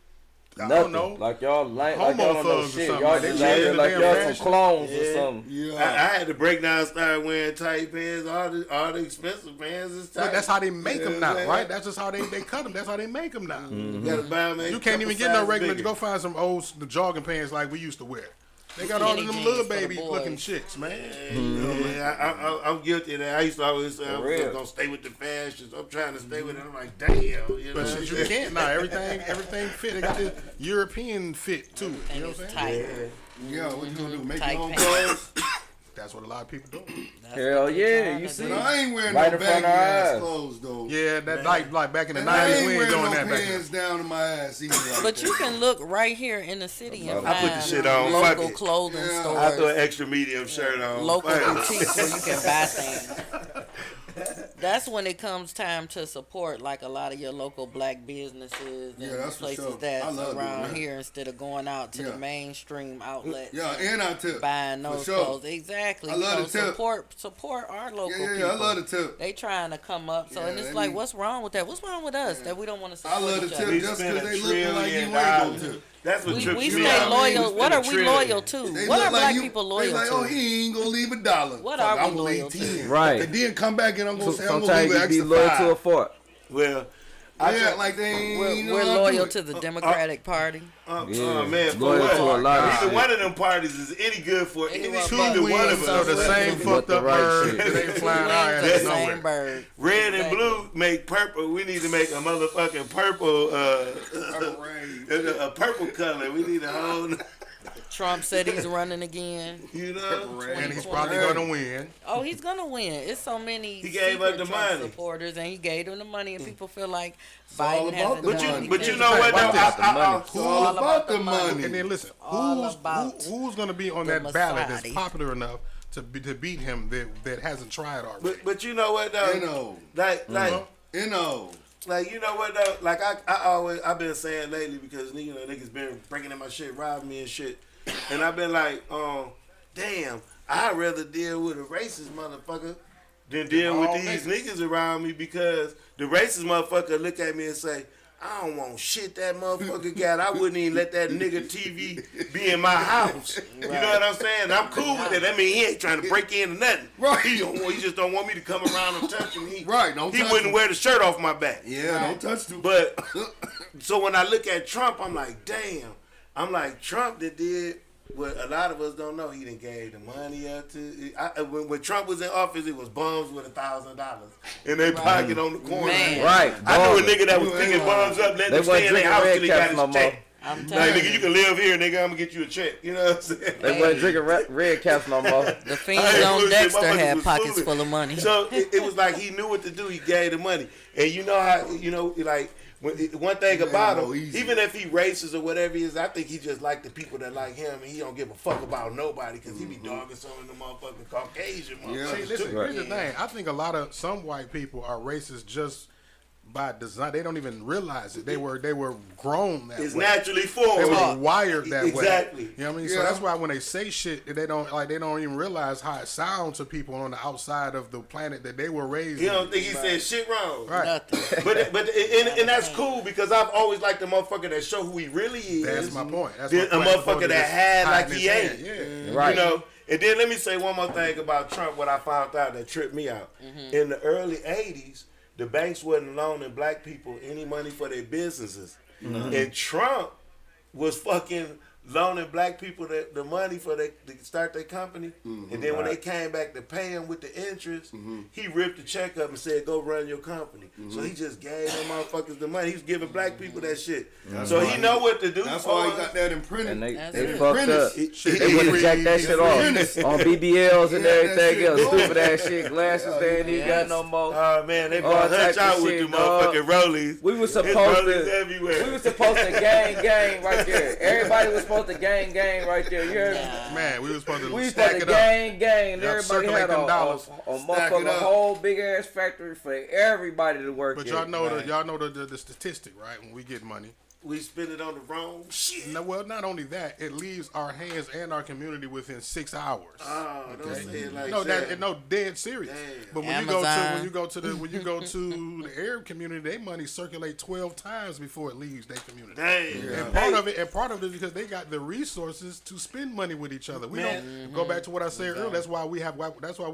I Nothing. don't know. Like y'all like Homo y'all don't know thugs or shit. something. Y'all They just out changing here the like damn y'all fashion. some clones or Yeah. something. Yeah. I had to break down, start wearing tight pants. All the expensive pants is tight. Look, that's how they make them You know now, what I'm right? saying? That's just how they cut them. That's how they make them now. You gotta buy them. You can't even get no regular. Go find some the jogging pants like we used to wear. They got all of Skinny them jeans little for the baby boys. looking chicks, man. Yeah, I'm guilty of that. I used to always say I'm real. just gonna stay with the fashions. I'm trying to stay with it. I'm like, damn. You know But what I'm shit, you saying? can't now. Everything fit. They got this European fit to it. You know what I'm It's saying? tight. Yeah, what you gonna do? Make Tight your own pants. clothes? That's what a lot of people do. That's Hell what they yeah, trying you to see? do. But I ain't wearing Right no in front of baggy our ass eyes. clothes though. Yeah, that like back in the And I 90s, ain't we ain't wearing doing no that back then. pants down to my ass either. Like But that. you can look right here in the city and I put the find shit on. Fuck local it. clothing Yeah. I throw an stores, extra medium shirt on. local Fuck it. boutiques where you can buy things. That's when it comes time to support like a lot of your local black businesses and Yeah, that's for places sure. I that's love doing around that. here instead of going out to Yeah. the mainstream outlets. Yeah, and I tip. Buying For those sure. clothes. Exactly. I You love know, the tip. support our local Yeah, people. I love the tip. They trying to come up. So Yeah, and it's they like, be- what's wrong with that? What's wrong with us that we don't want to support I love the each tip other? We just spent because $1 they looking like you trillion ain't dollars. gonna tip. That's what We trips me stay out. loyal. We What spent are $1 we trillion. loyal to? They What look are like black you, people they loyal like, to? oh, he ain't gonna leave $1. What Fuck, are we I'm gonna loyal leave to? 10. Right. And then come back and I'm gonna say I'm gonna Sometimes leave an you be extra loyal 5. to a fort. Well, Yeah, like they ain't We're know how loyal do to it. the Democratic Party. Yeah. man, for Loyal what? to a lot of Neither shit. one of them parties is any good for Anyone either but one of Wings of the us. same But fucked the up right bird. shit. They ain't flying our Wings of ass the nowhere. same bird. Red and Exactly. blue make purple. We need to make a motherfucking purple, Purple rain. a purple color. We need a whole. Trump said he's running again. You know, And he's probably going to win. Oh, he's gonna win. It's so many He gave up secret the Trump money. supporters, and he gave them the money, and people feel like all Biden about hasn't the done money. but you anything. know what? Watch this. though? It's all about the money. And then listen, All about who's going to be on the that ballot that's Masadi. popular enough to beat him that hasn't tried already? But you know what though? You know. Like You know. like you know what though? Like I've been saying lately because niggas been breaking in my shit, robbing me and shit, and I've been like, damn, I'd rather deal with a racist motherfucker than deal with these niggas around me because the racist motherfucker look at me and say, I don't want shit that motherfucker got. I wouldn't even let that nigga TV be in my house. You know what I'm saying? I'm cool with it. I mean, he ain't trying to break in or nothing. Right. He just don't want me to come around and touch him. He Don't he touch wouldn't him. wear the shirt off my back. Yeah, don't touch the. But so when I look at Trump, I'm like, damn. I'm like, Trump that did what a lot of us don't know. He done gave the money up to. When Trump was in office, it was bums with $1,000 in their pocket on the corner. Man. Right. I knew a bums. nigga that was picking bums up, letting They them stay wasn't in their drinking house Red till he got Caps his no more. check. I'm Like, telling nigga, you can live here, nigga. I'm gonna get you a check. You know what I'm saying? They wasn't drinking red caps no more. The fiends I ain't on bullshit. Dexter Motherfuckers had was pockets fooling. full of money. So it was like he knew what to do. He gave the money, and you know how like one thing about him, easy. even if he racist or whatever he is, I think he just like the people that like him, and he don't give a fuck about nobody because he be dogging some of the motherfucking Caucasian motherfuckers. See, listen, too. here's the thing. I think some white people are racist just by design. They don't even realize it. They were grown that It's way. naturally They formed. were wired that way. Exactly. You know what I mean? So Yeah. that's why when they say shit, they don't even realize how it sounds to people on the outside of the planet that they were raised. He in. don't think he said shit wrong. Right. Nothing. And that's cool because I've always liked the motherfucker that show who he really is. That's my point. That's Than my a point. motherfucker that had like he ain't. Yeah. Right. You know. And then let me say one more thing about Trump. What I found out that tripped me out in the early '80s, the banks wasn't loaning black people any money for their businesses, and Trump was fucking loaning black people the money for to start their company, and then when they came back to pay him with the interest, he ripped the check up and said, "Go run your company." So he just gave them motherfuckers the money. He was giving black people that shit. So he know what to do. That's for why he us. got that imprinted. And they That's fucked up. Apprentice. They would have jacked that shit off on BBLs and Yeah, that everything shit else. going. Stupid ass shit. Glasses they ain't even got Yes. no more. Oh man, they All brought types Hutch out of with shit, the dog. motherfucking rollies. We was His supposed rollies to. everywhere. We was supposed to gang right there. Everybody was supposed to gang right there. You heard me? Man, we were supposed to We was stack supposed it to up. gang. And Yep, everybody circulate had them a dollars. motherfucking up. whole big ass factory for everybody to work But in. y'all know man. the statistic, right? When we get money. We spend it on the wrong shit. No, well, not only that, it leaves our hands and our community within 6 hours. Oh, don't say it like No, that. dead serious. Damn. But when Amazon. you go to the Arab community, their money circulate 12 times before it leaves their community. Damn. And part of it is because they got the resources to spend money with each other. We don't go back to what I said earlier. That's why we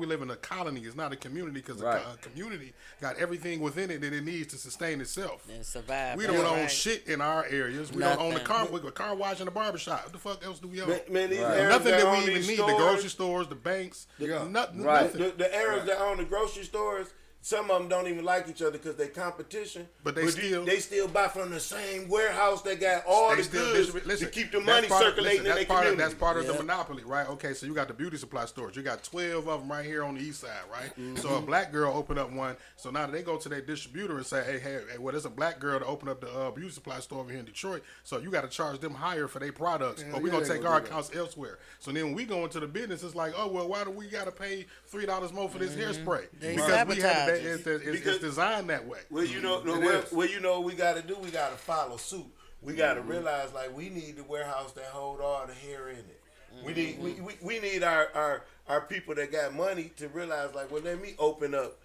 live in a colony. It's not a community because Right. a community got everything within it that it needs to sustain itself. And survive. We don't own Right. shit in our areas. We don't own Nothing. a car wash and a barbershop. What the fuck else do we own? Man, these Right. Arabs Nothing that own we even these need. stores, The grocery stores, the banks. Yeah. Nothing. Right. Nothing. The Arabs that own the grocery stores, some of them don't even like each other because they competition. But they still buy from the same warehouse that got all the goods to keep the money circulating in their community. That's part of the monopoly, right? Okay, so you got the beauty supply stores. You got 12 of them right here on the east side, right? So a black girl opened up one. So now they go to their distributor and say, hey, well, there's a black girl to open up the beauty supply store over here in Detroit. So you got to charge them higher for their products, or we're yeah, going to they take gonna our do that. accounts elsewhere. So then when we go into the business, it's like, oh, well, why do we got to pay $3 more for this hairspray? They Because sabotage it's designed that way. Well, you know, what we got to do, we got to follow suit. We got to realize, like, we need the warehouse that hold all the hair in it. We need our people that got money to realize, like, well, let me open up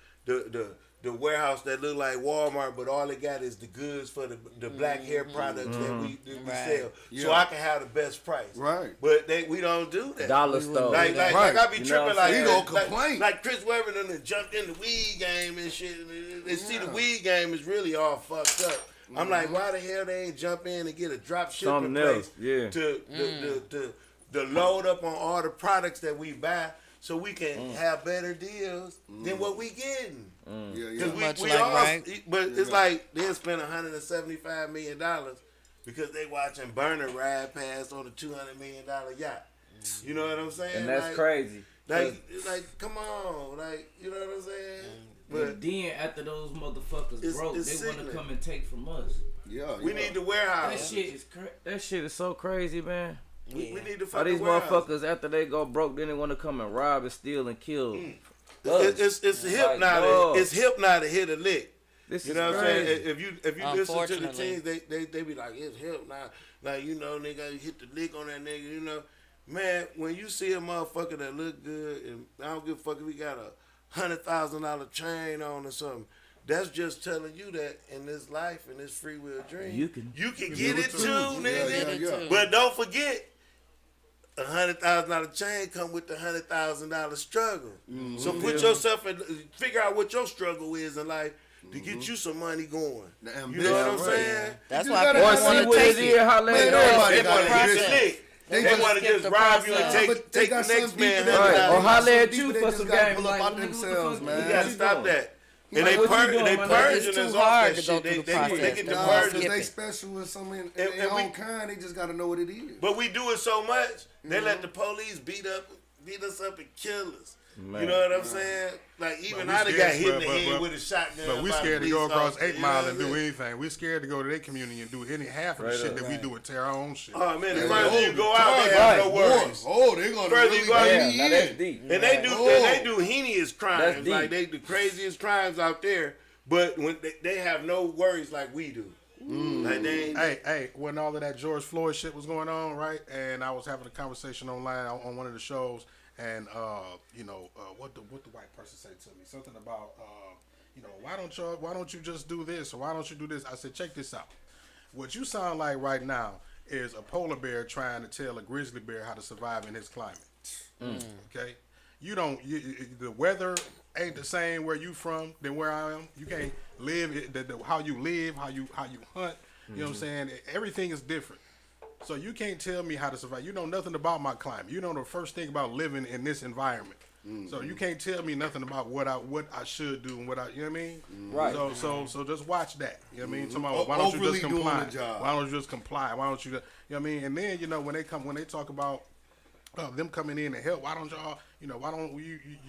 the warehouse that look like Walmart, but all it got is the goods for the black hair products that we sell, so I can have the best price. Right. But we don't do that. Dollar store. Like I be You know tripping what I'm like saying? He gonna complain. Like Chris Webber done jumped in the weed game and shit. And see, the weed game is really all fucked up. I'm like, why the hell they ain't jump in and get a drop shipping Something place else, yeah. to load up on all the products that we buy so we can have better deals than what we getting. Yeah, Cause yeah. Much we like, all, right? but it's like they'll spend $175 million because they watching Burner ride past on a $200 million yacht. You know what I'm saying? And that's crazy. Like, come on, like, you know what I'm saying? But And then after those motherfuckers broke, it's they want to sickening. come and take from us. Yeah, we need the warehouse. That shit is so crazy, man. We need to All find these the warehouse. motherfuckers after they go broke, then they want to come and rob and steal and kill. It's hip now. dog. It's hip now to hit a lick. This You is know what I'm crazy. saying? If you listen to the Unfortunately. teams, they be like, it's hip now. Like, you know, nigga, you hit the lick on that nigga, you know. Man, when you see a motherfucker that look good, and I don't give a fuck if he got a $100,000 chain on or something, that's just telling you that in this life, in this free will dream, You can get it too, nigga. Yeah. But don't forget, $100,000 chain come with the $100,000 struggle. So put yourself in, figure out what your struggle is in life to get you some money going. The You ambition, know what I'm right. saying? That's You why gotta people have see want to what take it it. is, how they Man, do everybody it. They got want to that get the shit. lick. They They just want to skip just the rob you and process. But they take the got some next people man that Right. got- Or holler some at people you that for just some gotta game, pull up like, out nigga, what the themselves, fuck? man. You gotta stop that. And Like, they what you doing, they man? purging It's us too off hard that to go shit. through the They process. get the That's Nah, why purge. because skip they it. special in some in And their we- own kind. They just got to know what it is. But we do it so much, they let the police beat us up and kill us. Man. You know what I'm saying? Like, even we I done scared, got hit in the but- head but- with a shotgun. But we by a scared to go police across officer, 8 you Mile know and what do I'm saying? anything. We scared to go to their community and do any half of the Right shit up. that we do and tear our own shit. Oh, man, the Yeah, further you oh, go out, they right. have no worries. Oh, they're gonna Further really you go out, bring Yeah, you now in. that's deep. And they do Oh. and they do heinous That's crimes. deep. Like, they the craziest crimes out there. But when they have no worries like we do. Like, they ain't. Hey, when all of that George Floyd shit was going on, right? And I was having a conversation online on one of the shows, and what the white person said to me, something about why don't you just do this, or why don't you do this? I said, check this out. What you sound like right now is a polar bear trying to tell a grizzly bear how to survive in his climate. Okay, the weather ain't the same where you from than where I am. You can't live how you live, how you hunt. You know what I'm saying? Everything is different. So you can't tell me how to survive. You know nothing about my climate. You know the first thing about living in this environment. So you can't tell me nothing about what I should do and what I, you know what I mean? Right. So just watch that. You know what I mean? Tomorrow, O- why don't you overly just doing comply? the job. Why don't you just comply? Why don't you just, you know what I mean? And then when they talk about them coming in to help, why don't y'all, why don't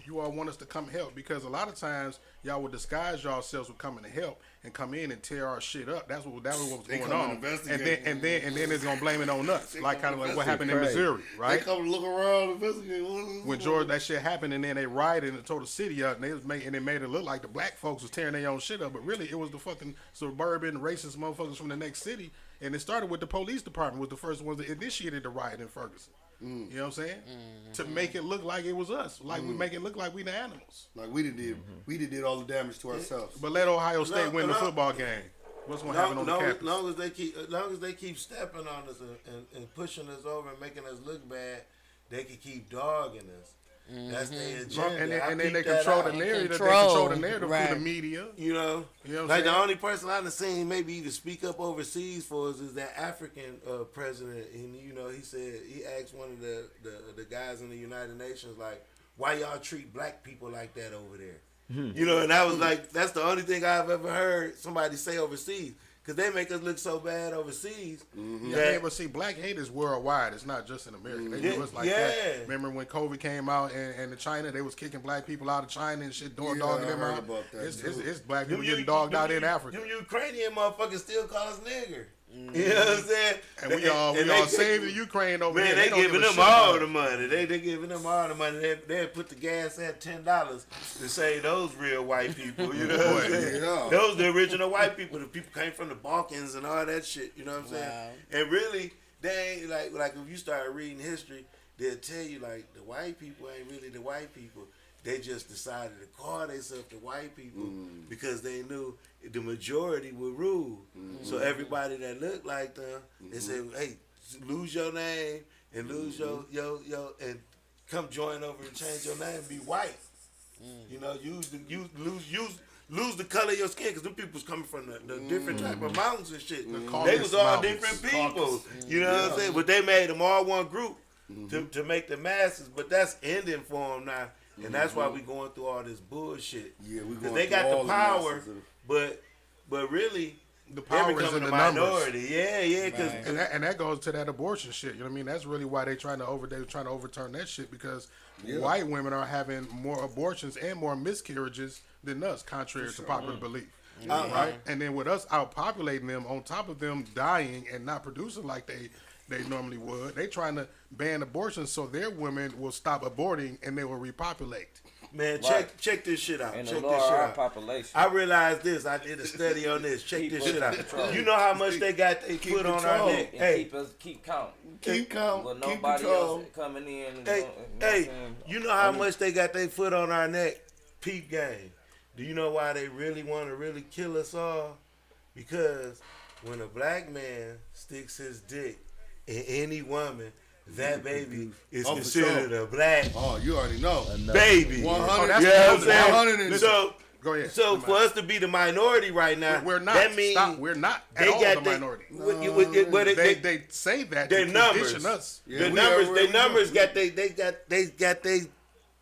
you all want us to come help? Because a lot of times y'all would disguise yourselves with coming to help and come in and tear our shit up. That was what was They going come on. and And investigate. then it's gonna blame it on us, like kind of like what happened in Crazy. Missouri, They right? come look around, investigate. When George that shit happened, and then they rioted and tore the city up, and they made it look like the black folks was tearing their own shit up, but really it was the fucking suburban racist motherfuckers from the next city, and it started with the police department was the first ones that initiated the riot in Ferguson. You know what I'm saying? To make it look like it was us, like we make it look like we the animals. Like we did all the damage to ourselves. But let Ohio State win the no. football game. What's gonna happen on the campus? Long as they keep stepping on us and pushing us over and making us look bad, they can keep dogging us. That's their agenda. And then they peeped that control out. the narrative. They Control, control the narrative right. through the media. You know You know what I'm like the saying? only person I've seen maybe even speak up overseas for us is that African president. And he said he asked one of the guys in the United Nations, like, why y'all treat black people like that over there? And I was like, that's the only thing I've ever heard somebody say overseas. Because they make us look so bad overseas. Yeah, but see, black hate is worldwide. It's not just in America. They do us like Yeah. that. Remember when COVID came out and in China, they was kicking black people out of China and shit, dogging I them heard out. about that, It's black Them people you- getting dogged them out in you- Africa. Them Ukrainian motherfuckers still call us nigger. You know what I'm saying? And we all saving Ukraine over Man, here. they don't give giving a them shit all about the it. money. They giving them all the money. They put the gas at $10 to say those real white people. You know what I'm saying? Yeah. Those the original white people. The people came from the Balkans and all that shit. You know what I'm saying? Wow. And really, they ain't like if you start reading history, they'll tell you like the white people ain't really the white people. They just decided to call themselves the white people because they knew the majority would rule. So everybody that looked like them, they said, "Hey, lose your name and lose your and come join over and change your name, be white. Lose the color of your skin because them people's coming from the different type of mountains and shit. They Caucasus was all Mountains. different people. You know what I'm saying? But they made them all one group to make the masses. But that's ending for them now. And that's why we going through all this bullshit. Yeah, we Because going they through got all the the power, masses of- but really the they're power is becoming in a the numbers. minority. Yeah, because And that goes to that abortion shit. You know what I mean? That's really why they're trying to overturn that shit because white women are having more abortions and more miscarriages than us, contrary to popular belief. Right? And then with us outpopulating them, on top of them dying and not producing like they normally would, they trying to ban abortion so their women will stop aborting and they will repopulate. man, Right. check this shit out. And Check lower this shit our out. population. I realized this. I did a study on this. Check this shit out. You know how much they got they foot on our control. neck? And Hey, keep count. Keep calm. With Keep nobody control. else coming in. And hey, you know what hey, I'm saying? you know how much they got their foot on our neck? Peep game. Do you know why they really want to really kill us all? Because when a black man sticks his dick in any woman, that baby is Oh, for considered sure. a black Oh, you already know. baby. 100. that's You know what I'm the saying? 100 and So, Go ahead. so for us to be the minority right now, We're not. That means Stop. We're not at they all got the they- minority. they They say that their to numbers. condition us. Yeah, the we numbers, are they where we numbers are. got they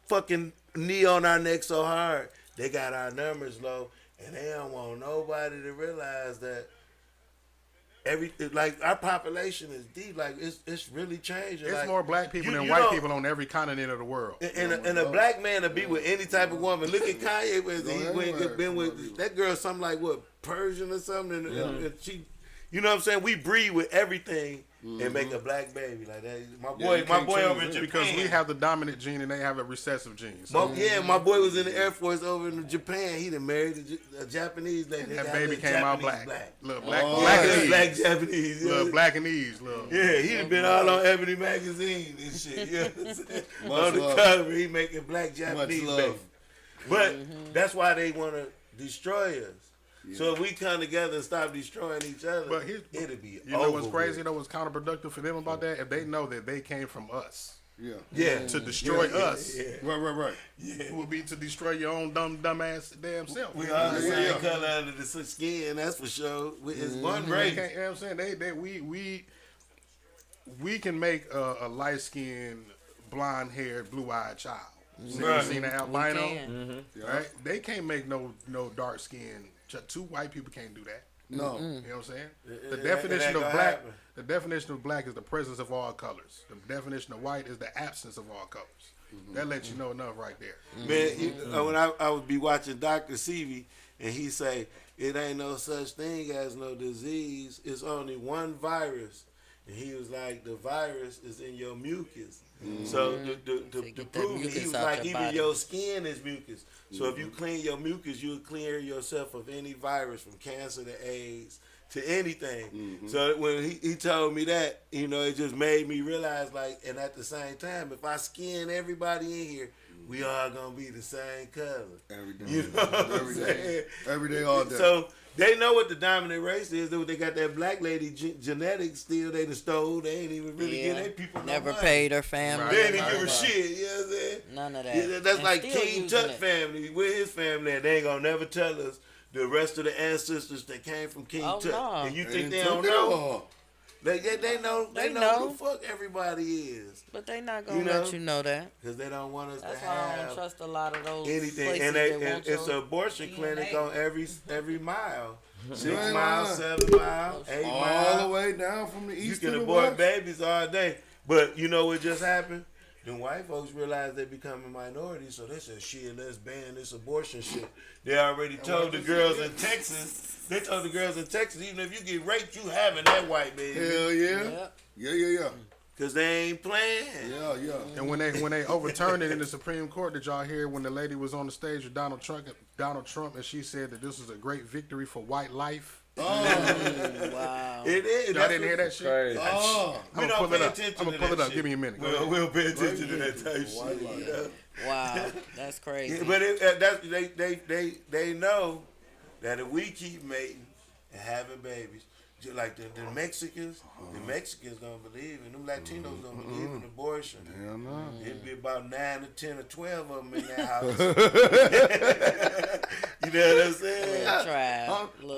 fucking knee on our neck so hard. They got our numbers low, and they don't want nobody to realize that everything, like our population is deep. Like it's really changing. It's like, more black people you than know, white people on every continent of the world. And a black man to be with any type of woman. Look at Kanye. Been with that girl, something like what, Persian or something. And she, you know what I'm saying? We breed with everything and make a black baby like that. you My can't boy change over in it. Japan. Because we have the dominant gene and they have a recessive gene. So My boy was in the Air Force over in Japan. He done married a Japanese lady. They that got baby little came out Japanese black. Little black, Oh, black, yeah. and Black Ease. Japanese. Little black and Ease. Little. Yeah, he done been all on Ebony magazine and shit. You know what I'm saying? On the love. cover, he making black Japanese love. baby. But that's why they want to destroy us. So if we come together and stop destroying each other, But here's, it'll be you know what's over crazy with. though? What's counterproductive for them about that? If they know that they came from us Yeah. to destroy Yeah, us, yeah. Right. it would be to destroy your own dumb ass damn self. We all the same Yeah. color under the skin, that's for sure. It's one They race. can't, you know what I'm saying? We can make a light skinned, blonde haired, blue eyed child. Right. Seen an albino? can. Right? They can't make no dark skinned. Two white people can't do that. No. You know what I'm saying? The It definition ain't of gonna black. happen. The definition of black is the presence of all colors. The definition of white is the absence of all colors. That lets you know enough right there. Man, when I would be watching Dr. Seavey, and he say, it ain't no such thing as no disease. It's only one virus. And he was like, the virus is in your mucus. So to get that prove it, mucus he was out like, your even body. your skin is mucus. So if you clean your mucus, you'll clear yourself of any virus, from cancer to AIDS to anything. So when he told me that, you know, it just made me realize, like, and at the same time, if I skin everybody in here, we all gonna be the same color. Every day. You know what I'm Every day. saying? Every day, all day. So they know what the dominant race is. They got that black lady genetics still. They done stole. They ain't even really give their people no Never money. paid her family. They ain't even give a shit. You know what I'm saying? None of that. Yeah, that's And like still King using Tut it. family with his family, and they ain't gonna never tell us the rest of the ancestors that came from King Oh, Tut. no. And you They think they done don't took it know? all. They know. They They know know. who the fuck everybody is, But they not gonna You know? let you know that. because they don't want us That's to why I have don't trust a lot of those anything. places And, that and want it's an your abortion clinic DNA. on every mile. 6 ain't miles, lying. 7 miles, 8 All miles. the way down from the You east can to the abort west. babies all day. But you know what just happened? Then white folks realized they becoming minorities, so they said, shit, let's ban this abortion shit. They already told the girls in Texas, even if you get raped, you having that white baby. Hell yeah. Yep. Yeah. Because they ain't playing. Yeah. And when they overturned it in the Supreme Court, did y'all hear when the lady was on the stage with Donald Trump, and she said that this was a great victory for white life? Wow. It is. Y'all didn't hear that shit? Crazy. Oh. We I'm don't gonna pull it pay up. attention I'm gonna to pull that it up. shit. Give me a minute. Go ahead. We'll pay attention to that type shit. You know? Wow. That's crazy. Yeah, but they know that if we keep mating and having babies, just like the Mexicans don't believe, and them Latinos don't believe in abortion. Hell no. It'd be about 9 or 10 or 12 of them in that house. You know what I'm saying? Little tribe.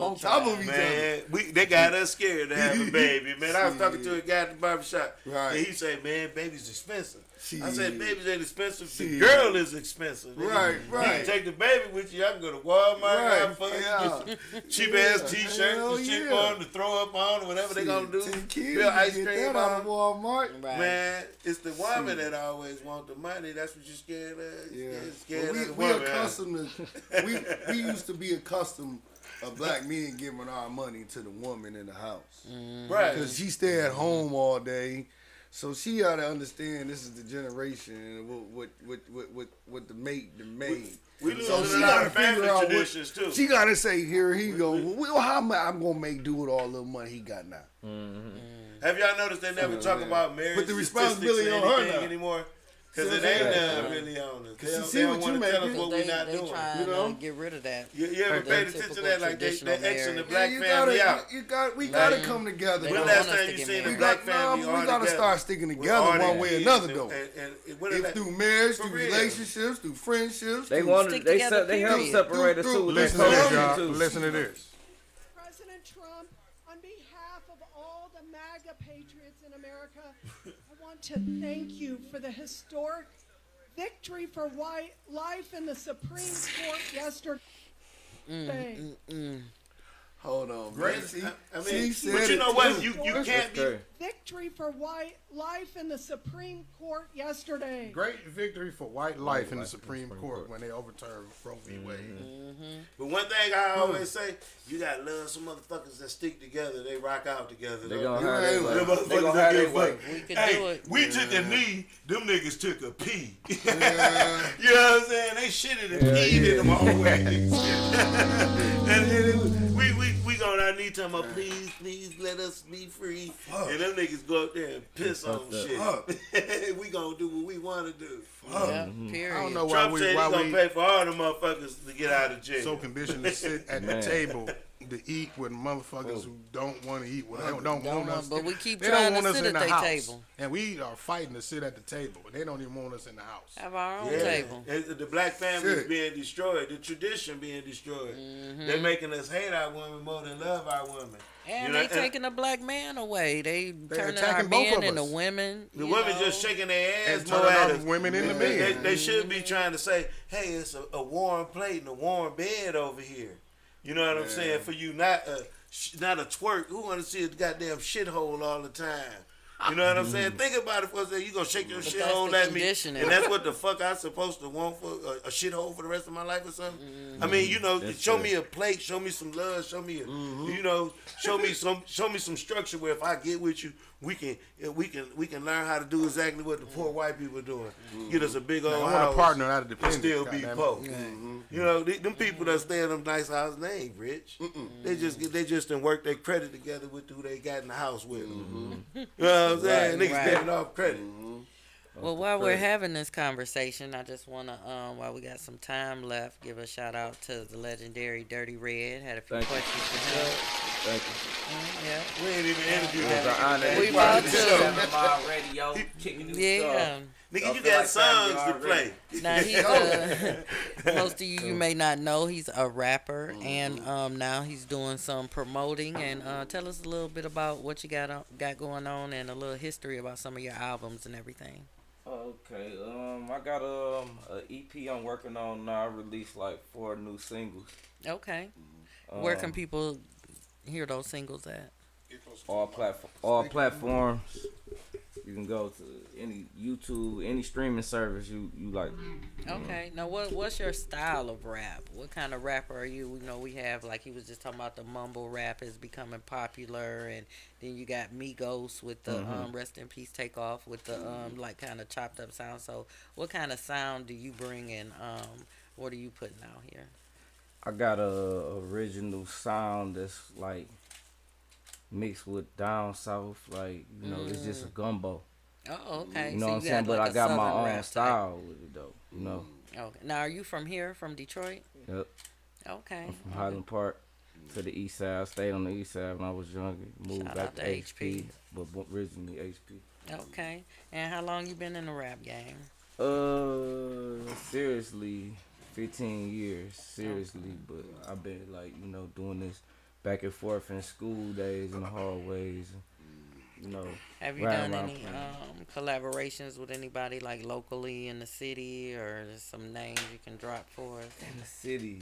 On top of each other. Man, they got us scared to have a baby. Man, I was talking to a guy at the barbershop. Right. And he said, man, baby's expensive. I said, babies ain't expensive. The Shit. girl is expensive. Right, You right. can take the baby with you. I can go to Walmart, Right, have fun, yeah. get some cheap-ass T-shirts Hell and shit yeah. for them to throw up on or whatever they going to do. 10 kids, Build ice you get cream that out of on. Walmart. Right. Man, it's the woman that always want the money. That's what you're scared of. Yeah. You're scared Well, of the we woman. accustomed to we used to be accustomed of black men giving our money to the woman in the house. Right. Because she stay at home all day. So she ought to understand this is the generation with the maid. We losing So a she lot gotta of family figure out traditions, too. She gotta say, here he go. Well, how am I'm gonna make do with all the money he got now? Have y'all noticed they never talk about marriage But the statistics responsibility or on her anything now. anymore? Because See it what I'm ain't saying? none really on us. Cause you They see don't what you want to tell us making. what we're not doing. trying You know? to get rid of that. You ever The paid attention to typical that? Like they traditional X and the marriage. black you family gotta, out. we gotta come together. They When don't last want us time to you get seen a married. black family we all gotta together? start sticking With together all their one way or kids another, and- though. and what If is through marriage, For through real. relationships, through friendships, They through wanted they together, they helped period. separate us Through- too. with Listen that to this, culture, y'all. too. Listen to this. President Trump, on behalf of all the MAGA patriots in America, I want to thank you for the historic victory for white life in the Supreme Court yesterday. hold on, Great. man. See, I she mean, said but you it know what? too. You That's can't be. crazy. Victory for white life in the Supreme Court yesterday. Great victory for white life in the Supreme Court when they overturned Roe v. Wade. But one thing I always say, you gotta love some motherfuckers that stick together. They rock out together. They don't gonna have ain't their lying. way. Them They motherfuckers gonna that have give their a way. fuck. We could Hey, do it. we took a knee. Them niggas took a pee. Yeah. You know what I'm saying? They shitted and peed in them always. and we going our knee talking about please let us be free. And them niggas go up there and piss on shit. We gonna do what we wanna do. Yeah, period. I don't know why Trump we said he's why gonna we pay for all the motherfuckers to get out of jail. so conditioned to sit at the Man. table to eat with motherfuckers who don't want to eat. Don't want us. But we keep They trying don't to want us sit in at the their house, table. and we are fighting to sit at the table. But they don't even want us in the house. Have our own Yeah. table. And the black family is Shit. being destroyed. The tradition being destroyed. They're making us hate our women more than love our women. And You know, they taking the black man away. They turning our attacking both men of into us. women. The you women know. just shaking their ass And more turning at our us. women into They, men. they should be trying to say, hey, it's a warm plate and a warm bed over here. You know what I'm saying? For you, not a twerk. Who want to see a goddamn shithole all the time? You know what I'm saying? Think about it for a second. You gonna shake your But shithole that's at the me, conditioning. and that's what the fuck I supposed to want for a shithole for the rest of my life or something? I mean, you know, That's show it. me a plate, show me some love, show me, you know, show me some structure where if I get with you, we can learn how to do exactly what the poor white people are doing. Get us a big old I want house a partner, not a and dependent. still be goddamn it. poor. You know, them people that stay in them nice houses, they ain't rich. They just done work their credit together with who they got in the house with. You know what I'm saying? Right, Niggas right. living off credit. Well, while we're having this conversation, I just want to, while we got some time left, give a shout out to the legendary Dirty Red. Had a few Thank you. questions for him. Thank you. Yeah. We ain't even interviewed It was that. an honor. We to about be to. on 7 Mile Radio, kicking new Yeah. stuff. Nigga, I you feel got like family songs to already. play. Now he's most of you may not know he's a rapper, and now he's doing some promoting. And tell us a little bit about what you got going on, and a little history about some of your albums and everything. Okay, I got a EP I'm working on now. I released like 4 new singles. Okay. Where can people hear those singles at? All platforms. You can go to any YouTube, any streaming service you like. Okay. Now, what's your style of rap? What kind of rapper are you? You know, we have, like he was just talking about, the mumble rap is becoming popular, and then you got Migos with the Rest in Peace Takeoff with the like kind of chopped up sound. So, what kind of sound do you bring, and what are you putting out here? I got a original sound that's like mixed with down south, like you know, it's just a gumbo. Oh, okay. You know So what I'm saying? got But like I a got my southern own rap type. style with it though. You know. Okay. Now, are you from here, from Detroit? Yep. Okay. From Highland Park to the east side. I stayed on the east side when I was younger. Moved Shout back out to to HP, but originally HP. Okay. And how long you been in the rap game? Seriously, 15 years, seriously. But I've been like, doing this back and forth in school days in the hallways. Have you riding done around any playing. collaborations with anybody like locally in the city, or just some names you can drop for us? In the city?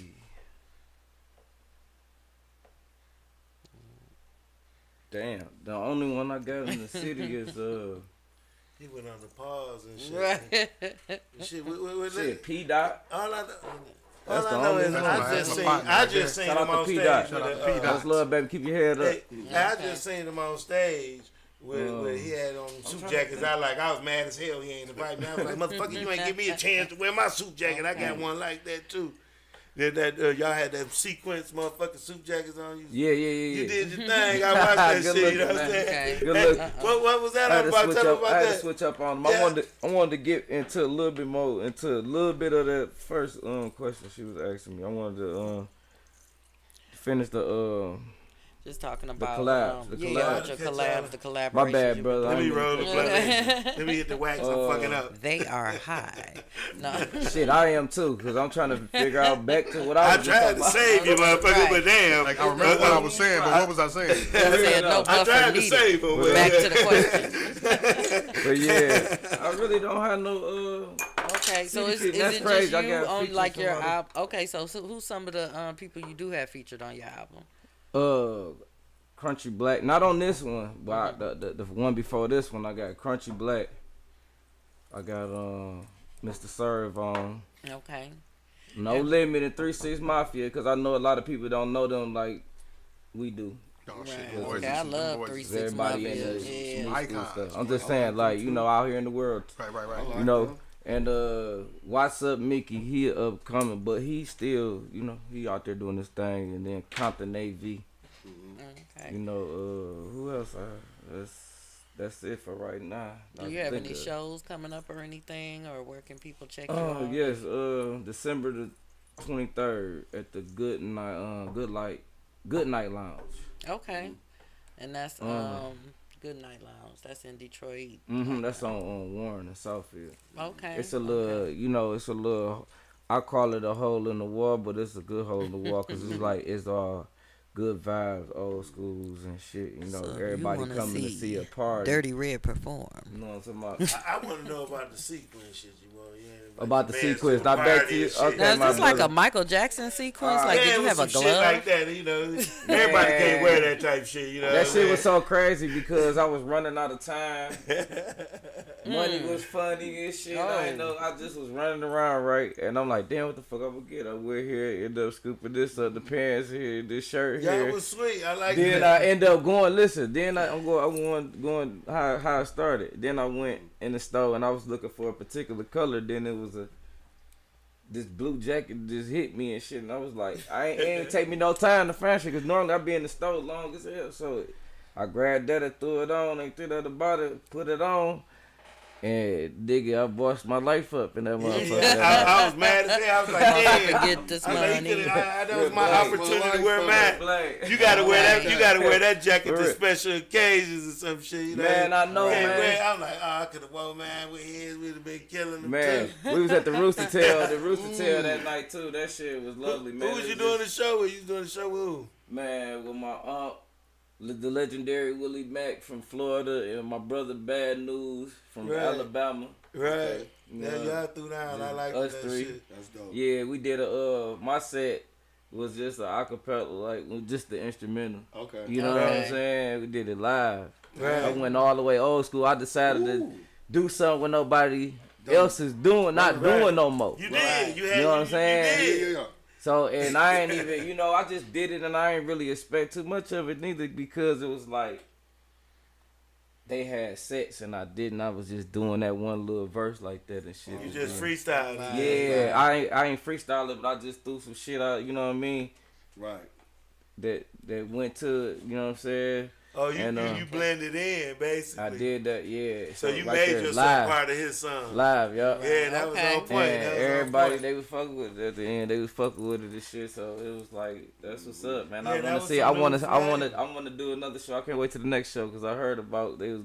Damn, the only one I got in the city is He went on the pause and shit. Right. Shit, P Dot. All I That's the know only is one. I just seen Shout him out to on P. stage. Dot. With Shout out to P. Dot. Much love, baby. Keep your head up. I just seen him on stage where he had on suit jackets. I was mad as hell. He ain't invite me. I was like, motherfucker, you ain't give me a chance to wear my suit jacket. I got one like that too. Y'all had that sequence motherfucking suit jackets on you. Yeah. You did your thing. I watched that Good shit. You know looking, what I'm man. saying? Okay. Good Hey, looking. what was that I all had to about? switch Tell me up. about I had to that. switch up on them. Yeah. I wanted to get into a little bit more, into a little bit of that first question she was asking me. I wanted to finish the Just talking about collabs, the collabs. your collabs, the collaborations. My bad, you brother. Let me I roll the ain't blood. Let me hit the wax. I'm fucking up. They are high. No. Shit, I am too, cause I'm trying to figure out back to what I I was tried to just save you, motherfucker, Right. but damn. Like I remember what I was saying, but what was I saying? You said no I buffer tried to needed. save him, but Back to the question. But yeah, I really don't have no Okay, so is That's it crazy. just I you got on features like your from other- album? Okay, so who's some of the people you do have featured on your album? Crunchy Black. Not on this one, but the one before this one, I got Crunchy Black. I got Mr. Serve on. Okay. No Limit and 3-6 Mafia, because I know a lot of people don't know them like we do. Oh, shit. Right. them boys Okay, is- I them love boys 3 is- 6 Everybody in Mafia. the Yeah. new school Icons. stuff. I'm just saying, like, out here in the world, Right. you know. And What's Up Mickey, he upcoming, but he still, he out there doing this thing. And then Compton AV, Okay. who else? That's it for right now. Do you have any shows coming up or anything, or where can people check you Oh out? yes, December the 23rd at the Good Night Lounge. Okay. And that's Good Night Lounge. That's in Detroit. That's on Warren and Southfield. Okay. It's a little, it's a little. I call it a hole in the wall, but it's a good hole in the wall because it's all good vibes, old schools and shit. So Everybody you wanna coming to see a party. Dirty Red perform. You know what I'm talking about? I want to know about the sequence shit you want. About the bands sequence. to Now back to party you. and shit. Okay, Now, is my this like a brother. Michael Jackson sequence? Like, Yeah, did it you was have a some shit glove? like that, Everybody can't wear that type shit, That what shit I'm was so crazy because I was running out of time. Money Mm. was funny and shit. Oh. I ain't know. I just was running around, right? And I'm like, damn, what the fuck I'm gonna get? I wear here, end up scooping this up, the pants here, this shirt Yeah, here. it was sweet. I like Then that. I end up going. Listen. Then I'm going how it started. Then I went in the store and I was looking for a particular color. Then it was this blue jacket just hit me and shit. And I was like, it ain't take me no time to find shit because normally I be in the store long as hell. So I grabbed that and threw it on and threw that at the bottom, put it on. And digga, I bossed my life up in that motherfucker. I was mad as hell. I was like, damn. Get this I was like, money. that was my Black. opportunity to wear mine. You gotta wear that. You gotta wear that jacket to special occasions or some shit. You know? Man, I know, Can't man. wear- I'm like, I could have worn mine with his. We'd have been killing them Man, too. we was at the Rooster Tail that night too. That shit was lovely, man. Who was It you was doing the show with? You doing the show with who? Man, with my aunt, the legendary Willie Mack from Florida, and my brother Bad News from Right. Alabama. Right. Yeah. Yeah, y'all threw down. I like Us that three. shit. That's dope. Yeah, we did my set was just an acapella, like just the instrumental. Okay. You know what I'm Okay. saying? We did it live. Right. I went all the way old school. I decided to do something when nobody else is doing, not Right. doing no more. You did. You had. You know what I'm You saying? did. Yeah. So, and I ain't even, I just did it and I ain't really expect too much of it neither because it was like, they had sets and I didn't. I was just doing that one little verse like that and shit. You just freestyled. Yeah, I ain't freestyling, but I just threw some shit out, you know what I mean? Right. That went to, you know what I'm saying? Oh, you And, you blended in basically. I did that, yeah. So you right made there, yourself live, part of his song. live, yup. Yeah, that was Okay. on point. And That was on everybody, point. they was fucking with it at the end. They was fucking with it and shit. So it was like, that's what's up, man. Yeah, I that want was to see. some I new want flag. to do another show. I can't wait to the next show because I heard about they was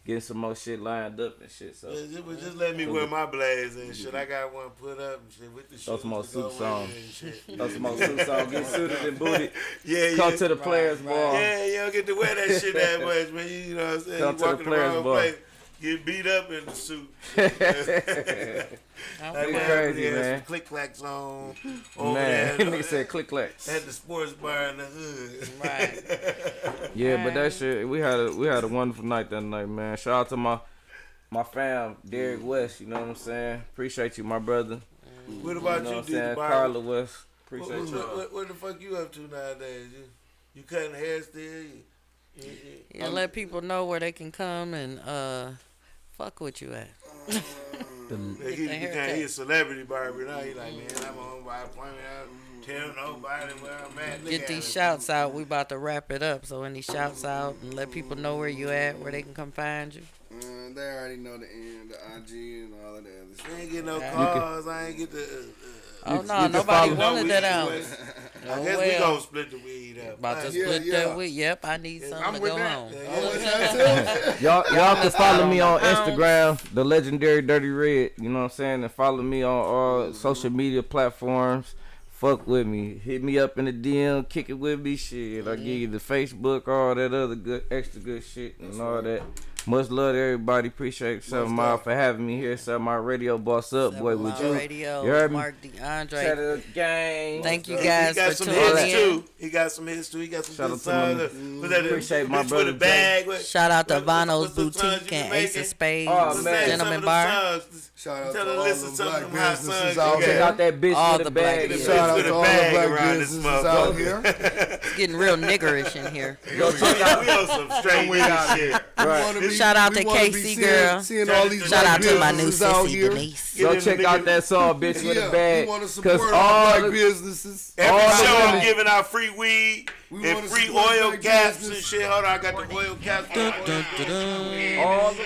getting some more shit lined up and shit. So Just let me wear my blaze and shit. I got one put up and shit with the shoes. throw some more to go suits with on. it and shit. Throw some more suits on. Get suited and booted. Yeah, Come yeah. to the players ball. Yeah, you don't get to wear that shit that much, man. You know what I'm saying? Come You to the walk in the players' wrong bar. place, get beat up in the suit. Pretty crazy, man. Some click clacks on. Over Man, there, nigga said click clacks. at the sports bar in the hood. Right. Yeah, but that shit, we had a wonderful night that night, man. Shout out to my fam, Derek West. You know what I'm saying? Appreciate you, my brother. What about You know you, what I'm saying? D-Bar? Carla West. Appreciate you. What the fuck you up to nowadays? You cutting hair still? Yeah, let people know where they can come and fuck with you at. Like he became he a celebrity barber now. He like, man, I'm on by appointment. Tell nobody where I'm at. Look Get at these it. shouts out. We about to wrap it up. So any shouts out and let people know where you at, where they can come find you. They already know the end, the IG and all of that other I shit. ain't get no calls. I ain't get the. Oh no, can nobody follow- wanted that out. I Oh, guess we well. gonna split the weed up. About to Yeah, split yeah. that week. Yep, I need something I'm to with go that. home. I'm with that too. Y'all can follow me on Pounds. Instagram, the legendary Dirty Red. You know what I'm saying? And follow me on all social media platforms. Fuck with me. Hit me up in the DM. Kick it with me. Shit. I give you the Facebook, all that other good, extra good shit and all that. Much love to everybody. Appreciate 7 Mile for having me here. 7 Mile Radio Boss Up. Boy, with you. Radio, You heard me? Mark DeAndre. Shout out to gang. Thank you He guys got for some tuning hits in. too. He got some hits too. He got some Shout good out to songs. Was that Appreciate my Bitch brother with a bag. What- Shout out to what- Vano's what's the songs Boutique you and been Ace of making? Spades Oh, What's the man. name of Gentleman some Bar. of the songs? Shout out Tell to her all listen the some of black them hot businesses songs out you Check here. got. out that bitch All with the a black bag. business. Shout out With a to all the bag black around this businesses out motherfucker. here. It's getting real niggerish in here. Yo, check out. We on some straight nigga shit. Right. Shout out to KC girl. Seeing all these Shout out black to my new businesses out sissy here. Denise. Go Get check in, out nigga. that song, bitch with Yeah, a bag. we want to Cause support all all black the businesses. Every All the show I'm women. giving out free weed We and wanna free support oil black caps and business. shit. Hold on, I got the oil caps. all the